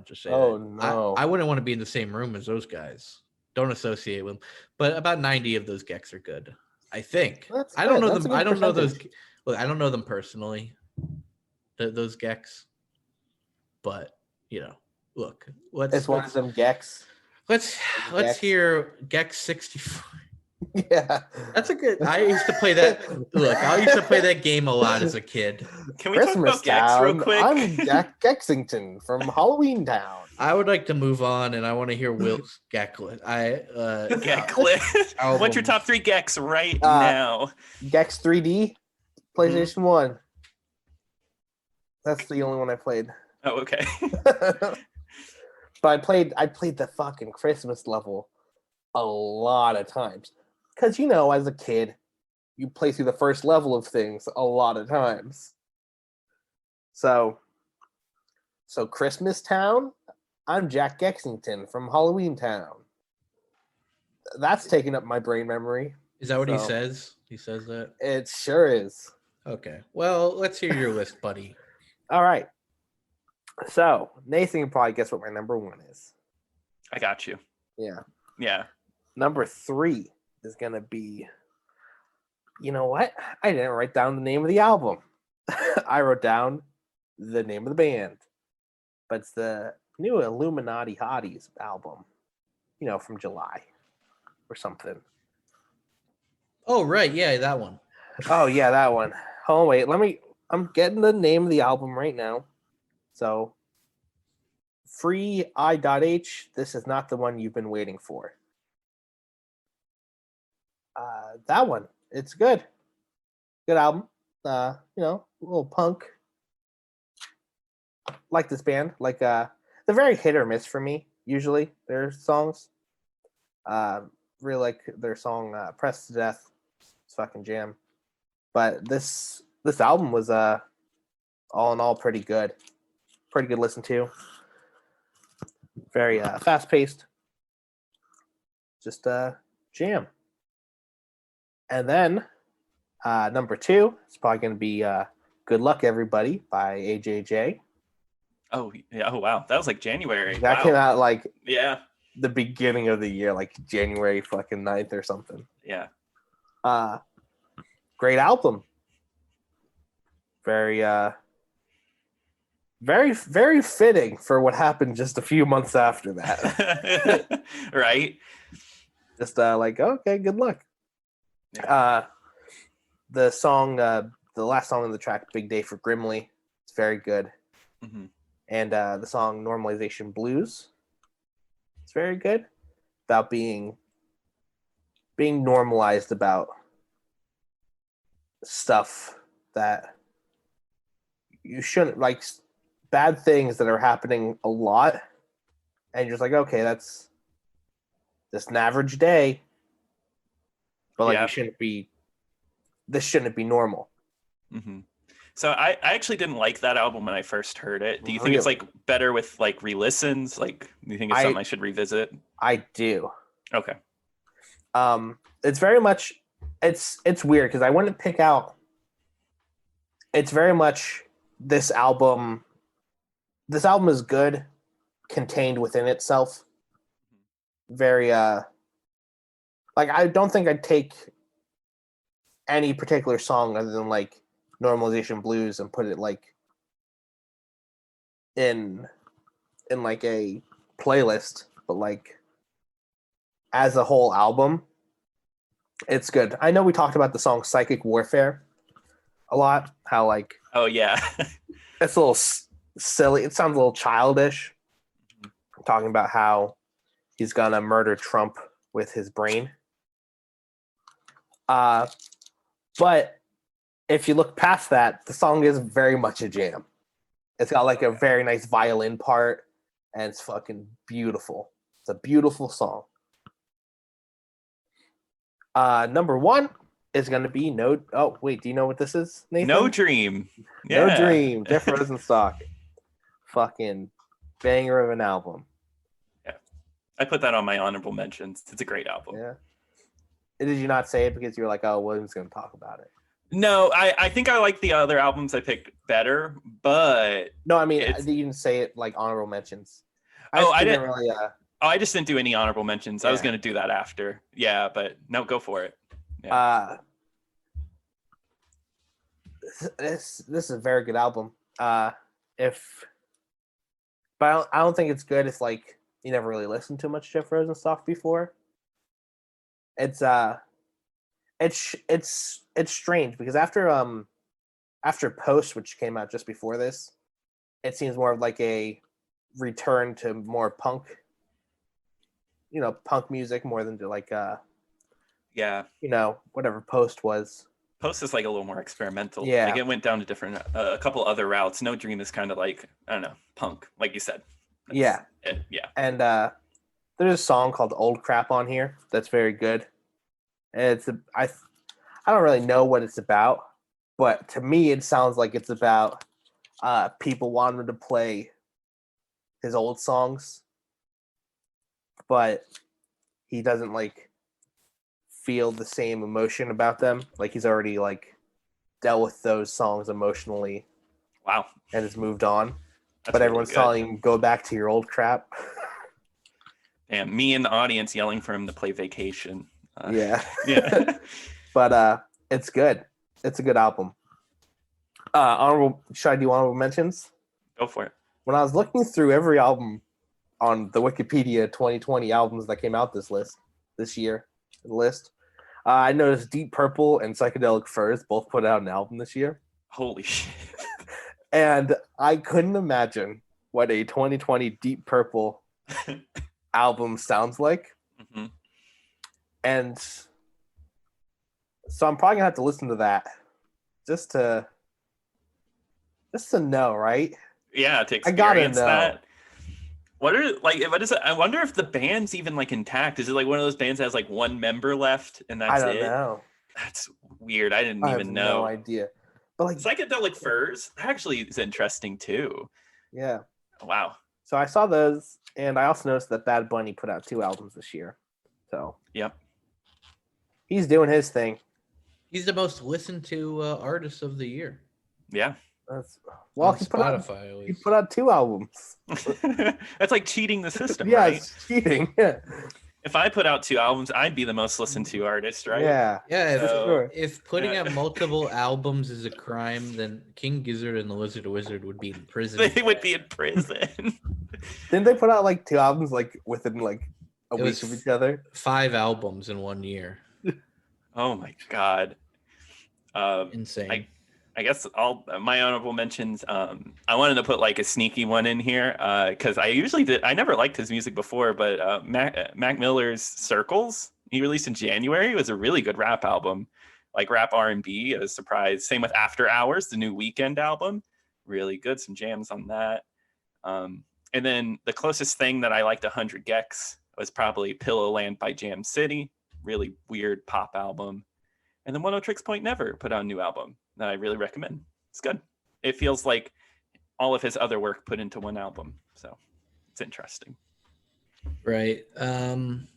just say no. I wouldn't want to be in the same room as those guys. Don't associate with them. But about 90 of those Gex are good, I think. I don't know them. I don't know those. Look, I don't know them personally. Those Gex. But, look. It's one of them Gex. Let's hear Gex 64. Yeah, that's a good. I used to play that. Look, I used to play that game a lot as a kid. Can we talk about Gex real quick? I'm Jack Gexington from Halloween Town. I would like to move on, and I want to hear Will's Gecklet. Gecklet. What's your top 3 Gex right now? Gex 3D, PlayStation 1. That's the only one I played. Oh, okay. But I played the fucking Christmas level a lot of times. Because, as a kid, you play through the first level of things a lot of times. So Christmas Town, I'm Jack Gexington from Halloween Town. That's taking up my brain memory. Is that what he says? He says that? It sure is. Okay. Well, let's hear your list, buddy. All right. So Nathan can probably guess what my number 1 is. I got you. Yeah. Yeah. Number 3 is gonna be. You know what? I didn't write down the name of the album. I wrote down the name of the band, but it's the new Illuminati Hotties album. You know, from July or something. Oh, right. Yeah, that one. Oh yeah, that one. Oh wait, I'm getting the name of the album right now. So free I.H. This is not the one you've been waiting for. That one. It's good. Good album. You know, a little punk. Like this band. Like they're very hit or miss for me, usually, their songs. Really like their song Pressed to Death. It's fucking jam. But this album was all in all pretty good. Pretty good listen to. Very fast paced. Just jam. And then number 2 is probably going to be Good Luck Everybody by AJJ. Oh yeah. Oh wow. That was like January. That Wow. came out like Yeah. the beginning of the year, like January fucking 9th or something. Yeah. Great album. Very very fitting for what happened just a few months after that. Right. Just like, okay, good luck. The song, the last song on the track, Big Day for Grimly, it's very good. Mm-hmm. And the song Normalization Blues, it's very good. About being normalized about stuff that you shouldn't, like bad things that are happening a lot, and you're just like, okay, that's just an average day, but like this shouldn't be normal. Mm-hmm. So I actually didn't like that album when I first heard it. Do you think Really? it's like better with like re-listens? Like, do you think it's something I should revisit? I do. Okay. It's very much it's weird because I wouldn't pick out. It's very much this album. This album is good, contained within itself. Very like I don't think I'd take any particular song other than like Normalization Blues and put it like in like a playlist, but like as a whole album, it's good. I know we talked about the song Psychic Warfare a lot, how like Oh yeah. it's a little silly, it sounds a little childish, talking about how he's gonna murder Trump with his brain. But if you look past that, the song is very much a jam. It's got like a very nice violin part, and it's fucking beautiful. It's a beautiful song. Number 1 is gonna be No. Oh wait, do you know what this is, Nathan? No Dream. No Yeah. Dream. Jeff Rosenstock. Fucking banger of an album. Yeah. I put that on my honorable mentions. It's a great album. Yeah. Did you not say it because you were like, oh, William's gonna talk about it? No, I think I like the other albums I picked better, but No, I mean, you didn't say it like honorable mentions. I didn't really. I just didn't do any honorable mentions. Yeah. I was going to do that after. Yeah, but no, go for it. Yeah. This is a very good album. But I don't think it's good if like you never really listened to much Jeff Rosenstock before. It's strange because after Post, which came out just before this, it seems more of like a return to more punk, punk music more than to like whatever Post was. Post is like a little more experimental. Yeah, like it went down to different a couple other routes. No Dream is kind of like, I don't know, punk, like you said. Yeah. And there's a song called Old Crap on here that's very good. I don't really know what it's about, but to me it sounds like it's about people wanting to play his old songs, but he doesn't like feel the same emotion about them. Like he's already like dealt with those songs emotionally. Wow. And has moved on. but everyone's telling him, go back to your old crap. And me in the audience yelling for him to play Vacation. Yeah. Yeah. But it's good. It's a good album. Should I do honorable mentions? Go for it. When I was looking through every album on the Wikipedia 2020 albums that came out this year, I noticed Deep Purple and Psychedelic Furs both put out an album this year. Holy shit. And I couldn't imagine what a 2020 Deep Purple album sounds like. Mm-hmm. And so I'm probably gonna have to listen to that just to know, right? Yeah, to I gotta experience know. that. What is it? I wonder if the band's even like intact. Is it like one of those bands that has like one member left and that's it? I don't know. That's weird. I didn't even know. No idea. But like Psychedelic Furs actually is interesting too. Yeah. Wow. So I saw those, and I also noticed that Bad Bunny put out 2 albums this year. So yep, he's doing his thing. He's the most listened to artist of the year. Yeah. He put out 2 albums. That's like cheating the system, yeah, right? It's cheating. Yeah. If I put out 2 albums, I'd be the most listened to artist, right? Yeah. Yeah. If putting out multiple albums is a crime, then King Gizzard and the Lizard Wizard would be in prison. They would be in prison. Didn't they put out like 2 albums like within like a week of each other? 5 albums in 1 year. Oh my god. Insane. I guess all my honorable mentions. I wanted to put like a sneaky one in here because I never liked his music before, but Mac Miller's Circles he released in January was a really good rap album, like rap R&B. A surprise. Same with After Hours, the new Weekend album, really good. Some jams on that. And then the closest thing that I liked 100 Gex was probably Pillowland by Jam City, really weird pop album. And then One O Tricks Point Never put out a new album that I really recommend. It's good. It feels like all of his other work put into one album. So it's interesting. Right.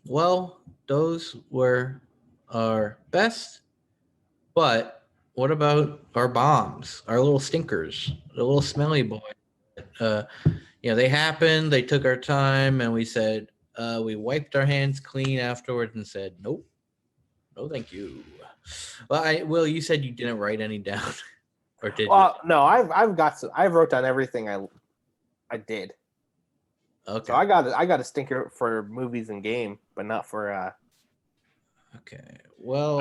Well, those were our best. But what about our bombs, our little stinkers, the little smelly boy? They happened. They took our time, and we said, we wiped our hands clean afterwards and said, nope, no, thank you. Well, Will, you said you didn't write any down, or did you? No, I wrote down everything I did. Okay. So I got a stinker for movies and game, but not for. Okay. Well,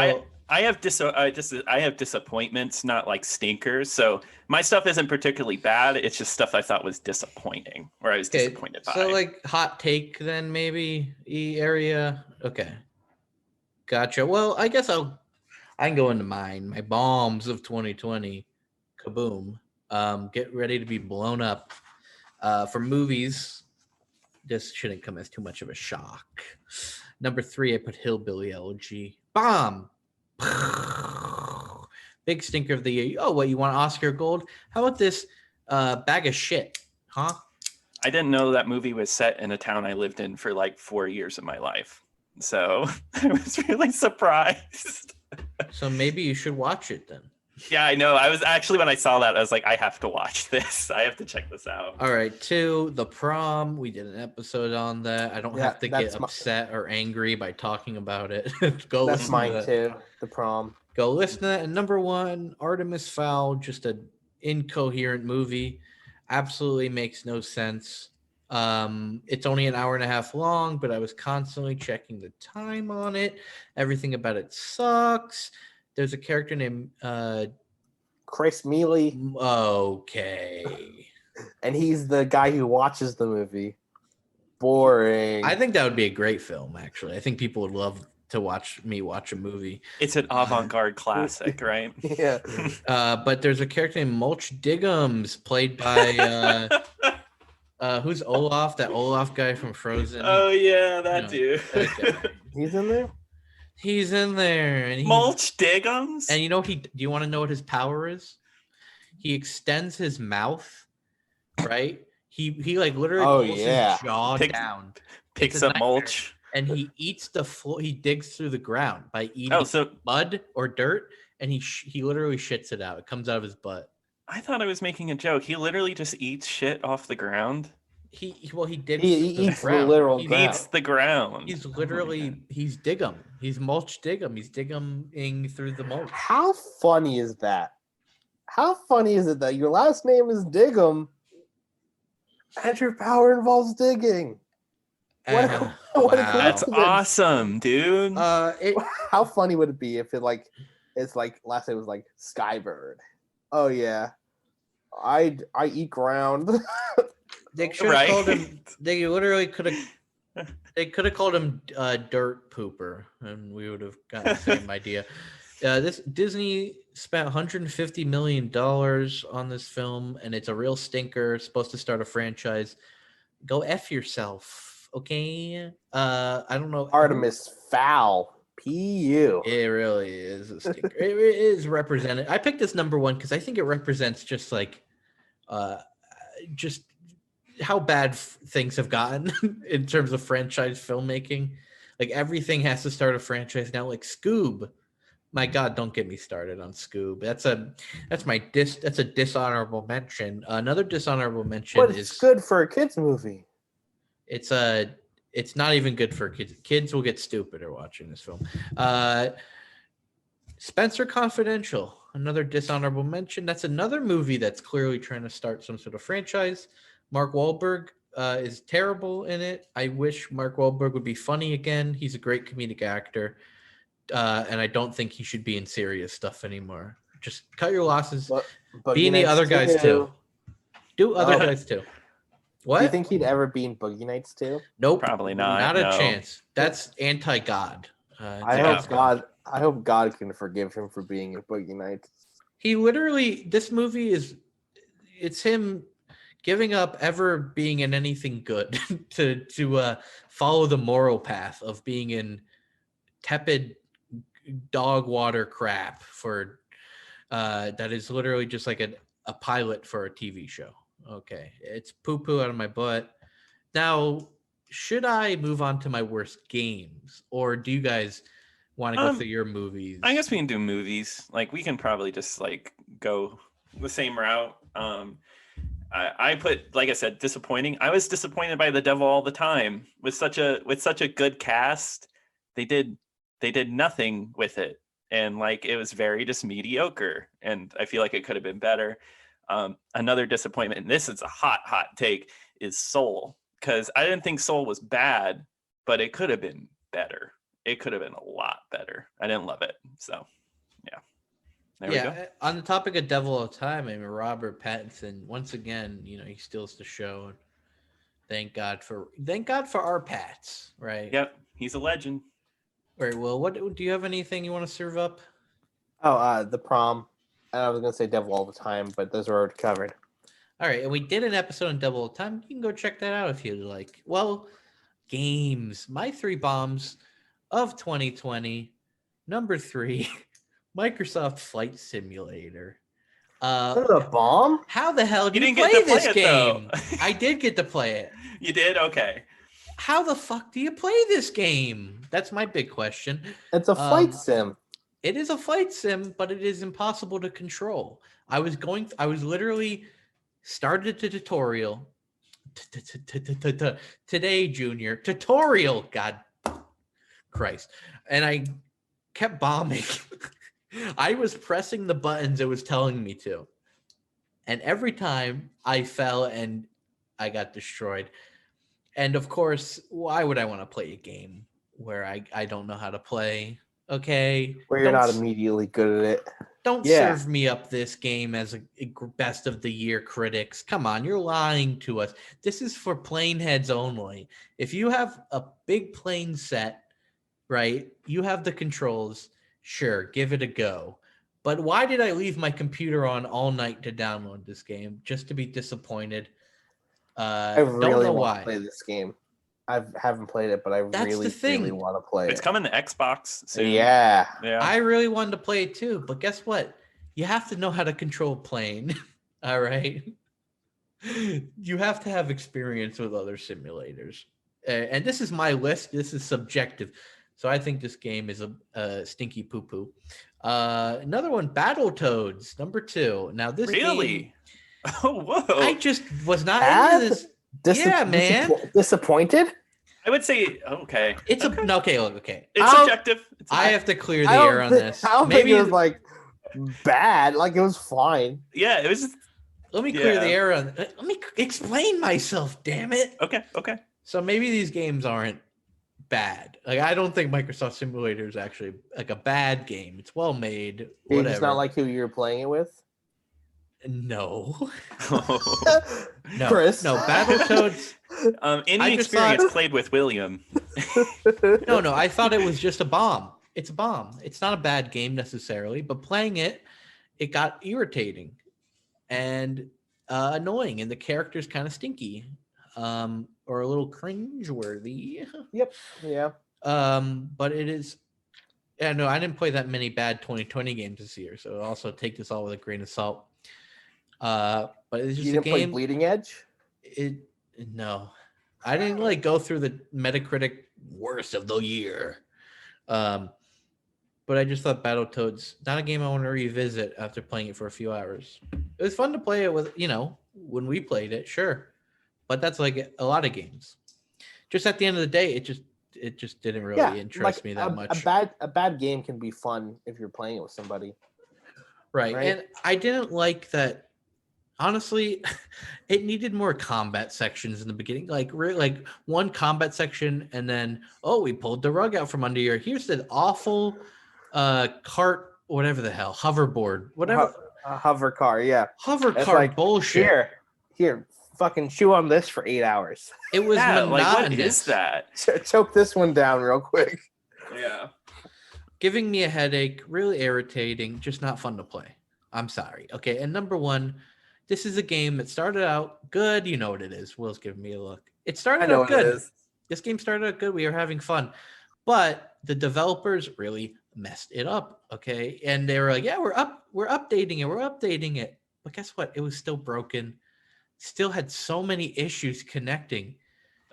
I have disappointments, not like stinkers. So my stuff isn't particularly bad. It's just stuff I thought was disappointing, or I was disappointed by. So like hot take then maybe area. Okay. Gotcha. Well, I guess I can go into mine. My bombs of 2020. Kaboom. Get ready to be blown up. For movies, this shouldn't come as too much of a shock. Number 3, I put Hillbilly Elegy. Bomb. Big stinker of the year. Oh, what, you want Oscar gold? How about this bag of shit? Huh? I didn't know that movie was set in a town I lived in for like 4 years of my life. So I was really surprised. So maybe you should watch it then. Yeah, I know. I was actually, when I saw that, I was like, I have to watch this. I have to check this out. All right. 2, The Prom. We did an episode on that. I don't have to get upset or angry by talking about it. That's mine too. The Prom. Go listen to that. And number 1, Artemis Fowl. Just an incoherent movie. Absolutely makes no sense. It's only an hour and a half long, but I was constantly checking the time on it. Everything about it sucks. There's a character named Chris Mealy. Okay. And he's the guy who watches the movie. Boring. I think that would be a great film, actually. I think people would love to watch me watch a movie. It's an avant-garde classic, right? Yeah. But there's a character named Mulch Diggums, played by who's Olaf? That Olaf guy from Frozen. Oh yeah, that dude. That He's in there? He's in there. And Mulch Diggums? And do you want to know what his power is? He extends his mouth, right? He like literally pulls his jaw down. Picks up mulch. And he eats the floor. He digs through the ground by eating mud or dirt, and he literally shits it out. It comes out of his butt. I thought I was making a joke. He literally just eats shit off the ground. He digs He the eats the ground. literal He's, He ground. eats the ground. he's Oh my literally God. he's diggum. He's mulch diggum. He's digging through the mulch. How funny is that? How funny is it that your last name is Diggum and your power involves digging? What a Wow. That's coincidence. awesome, dude. How funny would it be if it's like last name was like Skybird? Oh yeah, I eat ground. They should have called him. They literally could have. They could have called him Dirt Pooper, and we would have gotten the same idea. This Disney spent 150 million dollars on this film, and it's a real stinker. It's supposed to start a franchise. Go F yourself, okay? I don't know. Artemis Fowl. P.U. It really is a stinker. It is represented. I picked this number one because I think it represents just like, just how bad things have gotten in terms of franchise filmmaking. Like everything has to start a franchise now. Like Scoob, my God, don't get me started on Scoob. That's a dishonorable mention. Another dishonorable mention But is it's good for a kids movie. it's not even good for kids. Kids will get stupider watching this film. Spencer Confidential, another dishonorable mention. That's another movie that's clearly trying to start some sort of franchise. Mark Wahlberg is terrible in it. I wish Mark Wahlberg would be funny again. He's a great comedic actor. And I don't think he should be in serious stuff anymore. Just cut your losses. But Be in the other guys too. Do other guys too. What? Do you think he'd ever be in Boogie Nights too? Nope. Probably not. Not a no. chance. That's anti-God. I hope God can forgive him for being in Boogie Nights. He literally, this movie it's him giving up ever being in anything good to follow the moral path of being in tepid dog water crap for that is literally just like a pilot for a TV show. Okay, it's poo-poo out of my butt. Now, should I move on to my worst games, or do you guys want to go through your movies? I guess we can do movies. Like we can probably just like go the same route. I put, like I said, disappointing. I was disappointed by The Devil All the Time with such a good cast. They did nothing with it, and like it was very just mediocre. And I feel like it could have been better. Another disappointment, and this is a hot take, is Soul, because I didn't think Soul was bad, but it could have been better. It could have been a lot better. I didn't love it. So, yeah. There we go. On the topic of Devil All the Time, I mean, Robert Pattinson, once again, he steals the show. Thank God for our Pats, right? Yep, he's a legend. All right. Well, what do you have anything you want to serve up? Oh, The Prom. I was gonna say Devil All the Time, but those are already covered. All right, and we did an episode on Devil All the Time. You can go check that out if you'd like. Well, games. My 3 bombs of 2020. Number 3, Microsoft Flight Simulator. Is that a bomb? How the hell did you didn't play get to this play it, game? though. I did get to play it. You did? Okay. How the fuck do you play this game? That's my big question. It's a flight sim. It is a flight sim, but it is impossible to control. I was literally started the tutorial. Today, Junior. Tutorial. God Christ. And I kept bombing. I was pressing the buttons it was telling me to. And every time I fell and I got destroyed. And of course, why would I want to play a game where I don't know how to play? Okay. Where you're not immediately good at it. Don't serve me up this game as a best of the year critics. Come on, you're lying to us. This is for plane heads only. If you have a big plane set, right, you have the controls, sure, give it a go. But why did I leave my computer on all night to download this game? Just to be disappointed. I really don't know want why. to play this game. I haven't played it, but I really want to play it. It's coming to Xbox soon. Yeah. I really wanted to play it too, but guess what? You have to know how to control a plane. All right. You have to have experience with other simulators. And this is my list. This is subjective. So I think this game is a stinky poo poo. Another one, Battletoads, number 2. Now this game, Really? Oh, whoa. I just was not Bad? into this. Yeah, man. Disappointed? I would say okay. It's okay. okay. It's subjective. It's I have to clear the I air don't, on thi- this. I don't Maybe think it was like bad. Like it was fine. yeah, it was just let me clear the yeah. air on. Let me explain myself. Damn it. okay. So maybe these games aren't bad. Like I don't think Microsoft Simulator is actually like a bad game. It's well made. Did you Whatever. just not like who you were playing it with? No. No. Chris. No. Battletoads. Any I just experience thought- played with William. No. I thought it was just a bomb. It's a bomb. It's not a bad game necessarily, but playing it, it got irritating and annoying, and the character's kind of stinky, or a little cringe-worthy. Yep. Yeah. But it is. Yeah, no, I didn't play that many bad 2020 games this year, so also take this all with a grain of salt. But it's just You a didn't play game. Bleeding Edge? No, I didn't like go through the Metacritic worst of the year. But I just thought Battletoads, not a game I want to revisit after playing it for a few hours. It was fun to play it with, when we played it, sure. But that's like a lot of games. Just at the end of the day, it just didn't really interest me that much. A bad game can be fun if you're playing it with somebody. Right. Right? And I didn't like that. Honestly, it needed more combat sections in the beginning. Like one combat section, and then we pulled the rug out from under here. Here's the awful cart, whatever the hell, hoverboard, whatever. A hover car, yeah. Hover It's cart like, bullshit. Here, fucking chew on this for 8 hours. It was Yeah, monotonous. like what is that? Choke this one down real quick. Yeah. Giving me a headache, really irritating, just not fun to play. I'm sorry. Okay, and number 1, this is a game that started out good. You know what it is. Will's giving me a look. It started out good. This game started out good. We were having fun. But the developers really messed it up. Okay. And they were like, yeah, we're updating it. But guess what? It was still broken. Still had so many issues connecting.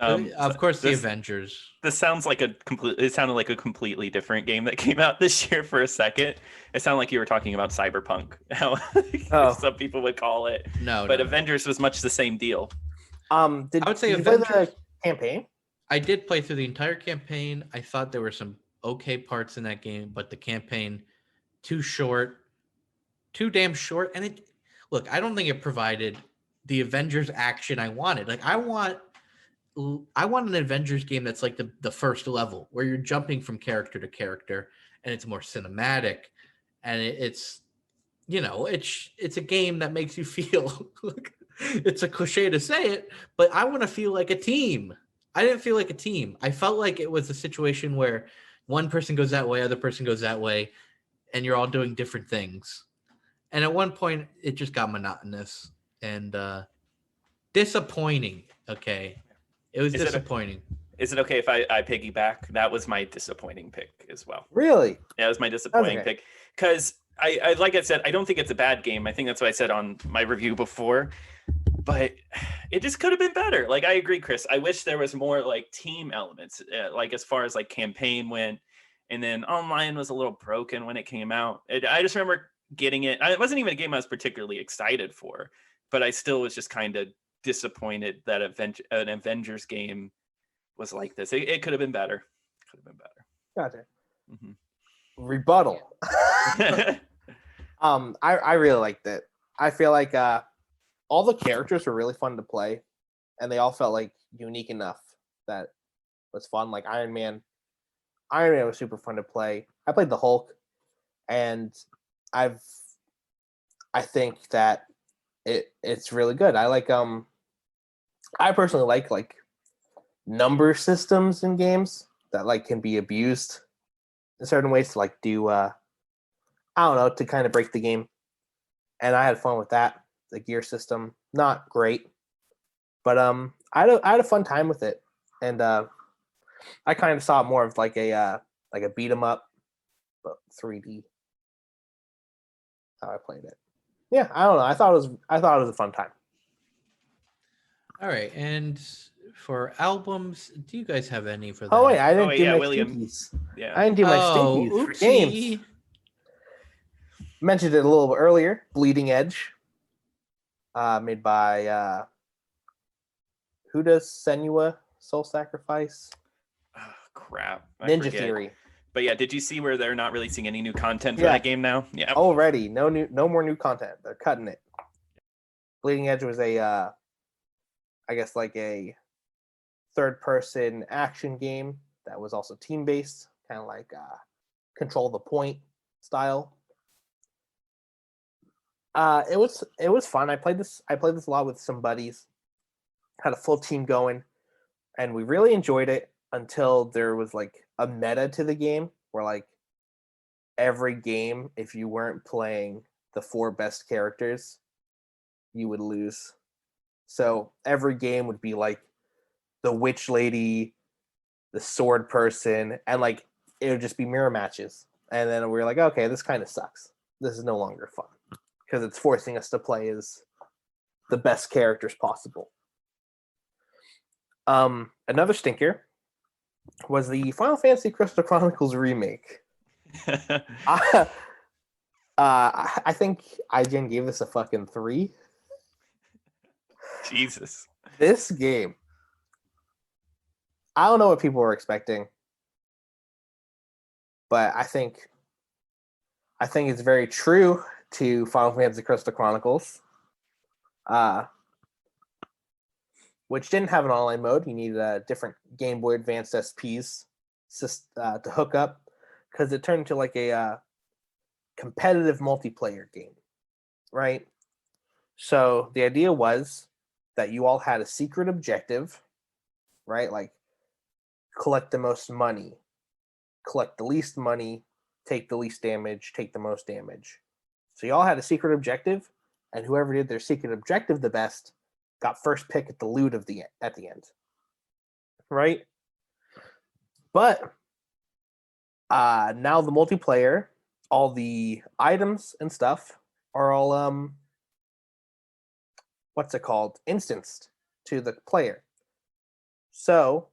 Of course, the Avengers. This sounds like it sounded like a completely different game that came out this year for a second. It sounded like you were talking about Cyberpunk, how some people would call it. But Avengers was much the same deal. I would say did you play Avengers. the campaign? I did play through the entire campaign. I thought there were some okay parts in that game, but the campaign too damn short. And I don't think it provided the Avengers action I wanted. Like I want an Avengers game that's like the first level where you're jumping from character to character and it's more cinematic, and it's a game that makes you feel it's a cliche to say it, but I want to feel like a team. I didn't feel like a team. I felt like it was a situation where one person goes that way, other person goes that way, and you're all doing different things. And at one point it just got monotonous and disappointing. Okay. It was disappointing. Is it okay if I piggyback? That was my disappointing pick as well. Really? Yeah, it was my disappointing pick. Because I like I said, I don't think it's a bad game. I think that's what I said on my review before. But it just could have been better. Like, I agree, Chris. I wish there was more like team elements, like as far as like campaign went. And then online was a little broken when it came out. I just remember getting it. It wasn't even a game I was particularly excited for, but I still was just kind of disappointed that an Avengers game was like this. It could have been better. Gotcha. Mm-hmm. Rebuttal. I really liked it. I feel like all the characters were really fun to play, and they all felt like unique enough that was fun. Like Iron Man was super fun to play. I played the Hulk, and I think that it's really good. I like I personally like number systems in games that like can be abused in certain ways to like do I don't know, to kind of break the game. And I had fun with that. The gear system, not great, but I had a fun time with it. And I kind of saw it more of like a beat 'em up, but 3D. How I played it. Yeah, I don't know. I thought it was a fun time. All right, and for albums, do you guys have any for that? Oh wait, I didn't wait, do yeah, my William. stinkies. Yeah. I didn't do my Oh, stinkies for games. oopsie. Mentioned it a little bit earlier. Bleeding Edge, made by who does Senua Soul Sacrifice? Oh, crap. I Ninja forget. Theory. But yeah, did you see where they're not releasing any new content for Yeah. that game now? Yeah. Already, no more new content. They're cutting it. Bleeding Edge was a, I guess like a third-person action game that was also team-based, kind of like Control the Point style. It was fun. I played this a lot with some buddies. Had a full team going, and we really enjoyed it until there was like a meta to the game where like every game, if you weren't playing the 4 best characters, you would lose. So every game would be like the witch lady, the sword person, and like it would just be mirror matches. And then we were like, okay, this kind of sucks. This is no longer fun because it's forcing us to play as the best characters possible. Another stinker was the Final Fantasy Crystal Chronicles remake. I think IGN gave this a fucking 3. Jesus. This game, I don't know what people were expecting, but I think it's very true to Final Fantasy Crystal Chronicles, which didn't have an online mode. You needed a different Game Boy Advance SPs to hook up because it turned into like a competitive multiplayer game, right? So the idea was that you all had a secret objective, right? Like collect the most money, collect the least money, take the least damage, take the most damage. So you all had a secret objective, and whoever did their secret objective the best got first pick at the loot at the end, right? But now the multiplayer, all the items and stuff are all what's it called? Instanced to the player. So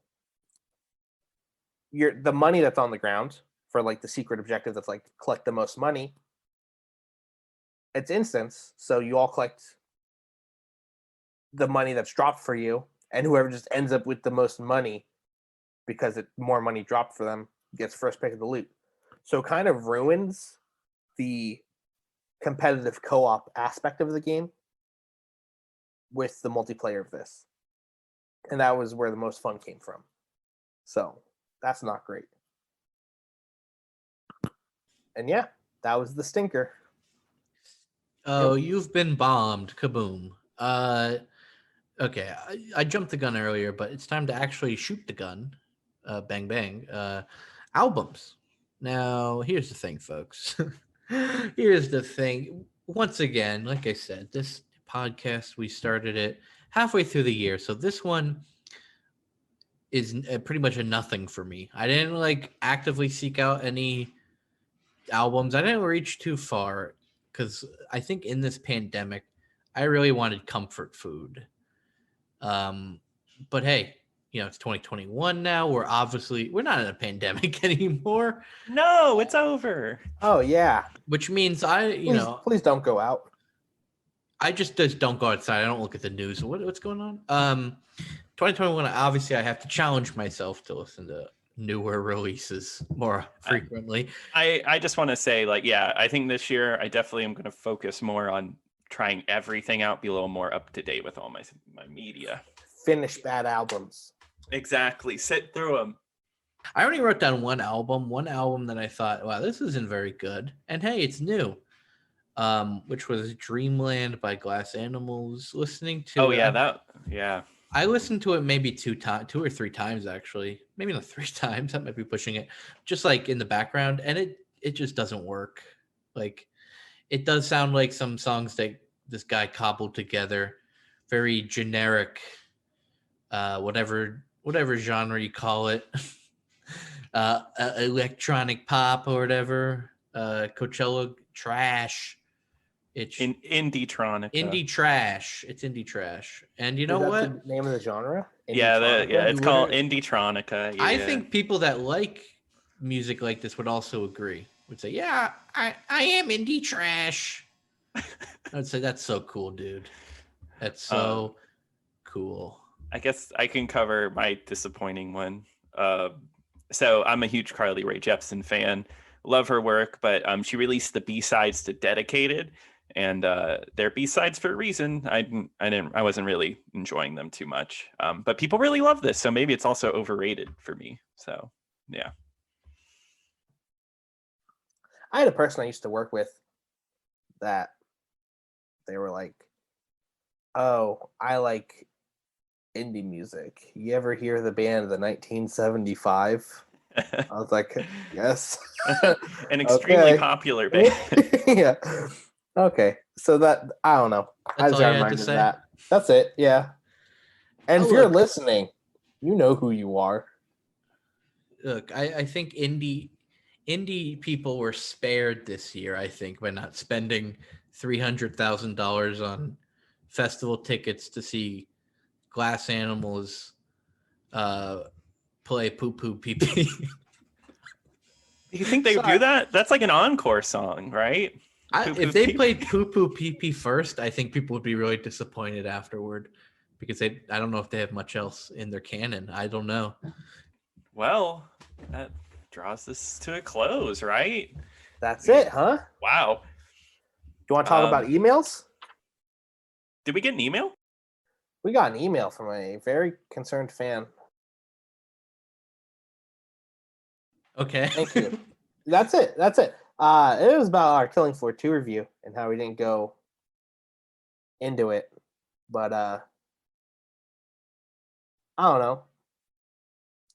the money that's on the ground for like the secret objective that's like collect the most money, it's instance. So you all collect the money that's dropped for you, and whoever just ends up with the most money because more money dropped for them gets first pick of the loot. So it kind of ruins the competitive co-op aspect of the game with the multiplayer of this. And that was where the most fun came from. So that's not great. And yeah, that was the stinker. Oh, you've been bombed. Kaboom. Okay, I jumped the gun earlier, but it's time to actually shoot the gun. Bang, bang. Albums. Now, here's the thing, folks. Here's the thing. Once again, like I said, this podcast, we started it halfway through the year. So this one is pretty much a nothing for me. I didn't like actively seek out any albums. I didn't reach too far because I think in this pandemic, I really wanted comfort food. But hey, it's 2021 now. We're not in a pandemic anymore. No, it's over. Oh yeah. Which means please don't go out. I just don't go outside. I don't look at the news. What's going on? 2021. Obviously, I have to challenge myself to listen to newer releases more frequently. I just want to say, like, yeah, I think this year I definitely am going to focus more on trying everything out, be a little more up to date with all my media. Finish bad albums. Exactly. Sit through them. I only wrote down one album that I thought, wow, this isn't very good. And hey, it's new. Which was Dreamland by Glass Animals. Listening to I listened to it maybe 2 or 3 times actually. Maybe not 3 times. That might be pushing it. Just like in the background, and it just doesn't work. Like it does sound like some songs that this guy cobbled together, very generic, whatever genre you call it, electronic pop or whatever, Coachella trash. It's Indie Tronica. indie trash. It's indie trash. And you know Is that what? the name of the genre? Yeah, Indie-tronica? it's You called would've- Indie Tronica. Yeah, I yeah. think people that like music like this would also agree. Would say, yeah, I am indie trash. I'd say that's so cool, dude. That's so cool. I guess I can cover my disappointing one. So I'm a huge Carly Rae Jepsen fan. Love her work, but she released the B-sides to Dedicated, and they're B-sides for a reason. I wasn't really enjoying them too much. But people really love this, so maybe it's also overrated for me. So yeah. I had a person I used to work with that they were like, "Oh, I like indie music. You ever hear the band the 1975?" I was like, "Yes." An extremely Okay. popular band. Yeah. Okay. So that I don't know. I That's just all got you had to reminded of say? that. That's it. Yeah. And Oh, if you're look. listening, you know who you are. Look, I think indie people were spared this year, I think, by not spending $300,000 on festival tickets to see Glass Animals play Poo Poo Pee Pee. Do you think they would Sorry. do that? That's like an encore song, right? Poo Poo If they Pee played Pee. Poo Poo Pee Pee first, I think people would be really disappointed afterward because I don't know if they have much else in their canon. I don't know. Well, that draws this to a close, right? That's it, huh? Do Wow. you want to talk about emails? Did we get an email? We got an email from a very concerned fan. Okay. Thank you. That's it. That's it. It was about our Killing Floor 2 review and how we didn't go into it. But I don't know.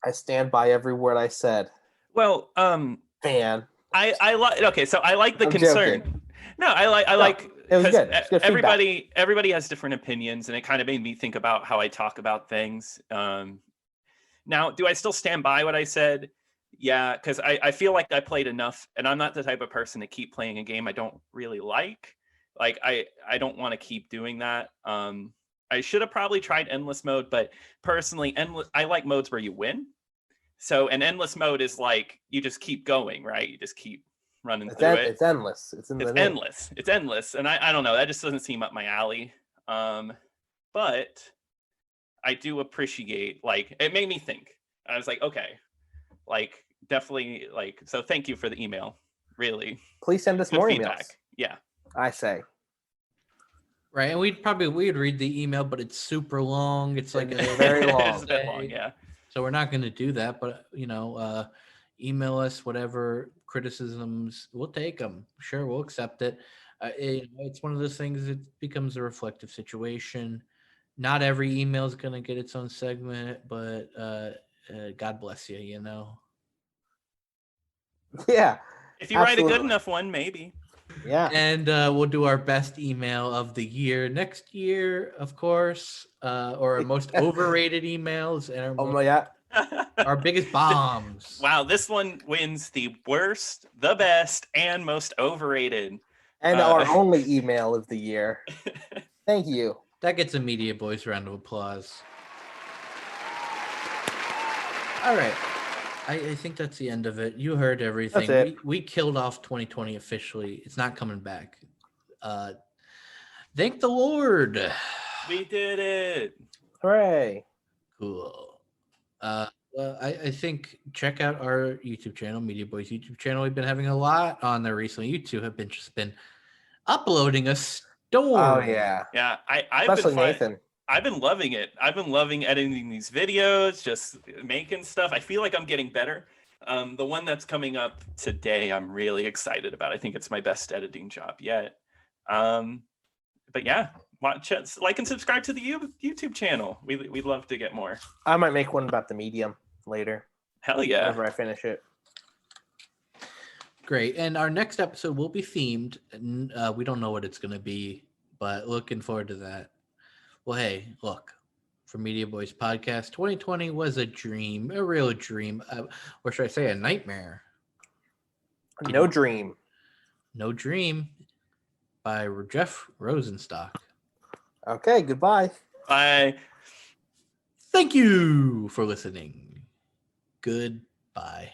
I stand by every word I said. Well, Fan. I like. Okay, so I like the I'm concern. joking. No, I like. It was 'cause good. It's good everybody has different opinions, and it kind of made me think about how I talk about things. Now, do I still stand by what I said? Yeah, because I feel like I played enough, and I'm not the type of person to keep playing a game I don't really like. Like I don't want to keep doing that. I should have probably tried endless mode, but personally, I like modes where you win. So an endless mode is like you just keep going, right? You just keep running through it. It's endless. It's in the name. Endless. It's endless, and I don't know. That just doesn't seem up my alley. But I do appreciate, like, it made me think. I was like, okay, like definitely, like, so thank you for the email. Really, Please send us good more feedback. emails. Yeah. I say. Right, and we'd read the email, but it's super long. It's like It's very long. It's a bit long, yeah. So we're not going to do that, but email us whatever criticisms. We'll take them. Sure, we'll accept it. It's one of those things. It becomes a reflective situation. Not every email is going to get its own segment, but God bless you. You know. Yeah. If you write a good Absolutely. enough one, maybe. Yeah. And we'll do our best email of the year next year, of course, or our most overrated emails and our, Oh my God. our biggest bombs. Wow, this one wins the worst, the best, and most overrated. And our only email of the year. Thank you. That gets a Media Boys round of applause. All right. I think that's the end of it. You heard everything. That's it. We killed off 2020 officially. It's not coming back. Thank the Lord. We did it. Hooray. Cool. Well, I think check out our YouTube channel, Media Boys YouTube channel. We've been having a lot on there recently. You two have been uploading a storm. Oh yeah. Yeah, Especially Nathan. I've been loving it. I've been loving editing these videos, just making stuff. I feel like I'm getting better. The one that's coming up today, I'm really excited about. I think it's my best editing job yet. But yeah, watch it, like and subscribe to the YouTube channel. We'd love to get more. I might make one about the medium later. Hell yeah. Whenever I finish it. Great. And our next episode will be themed. We don't know what it's going to be, but looking forward to that. Well, hey, look, for Media Boys Podcast, 2020 was a dream, a real dream. Or should I say a nightmare? No dream. No dream. by Jeff Rosenstock. Okay, goodbye. Bye. Thank you for listening. Goodbye.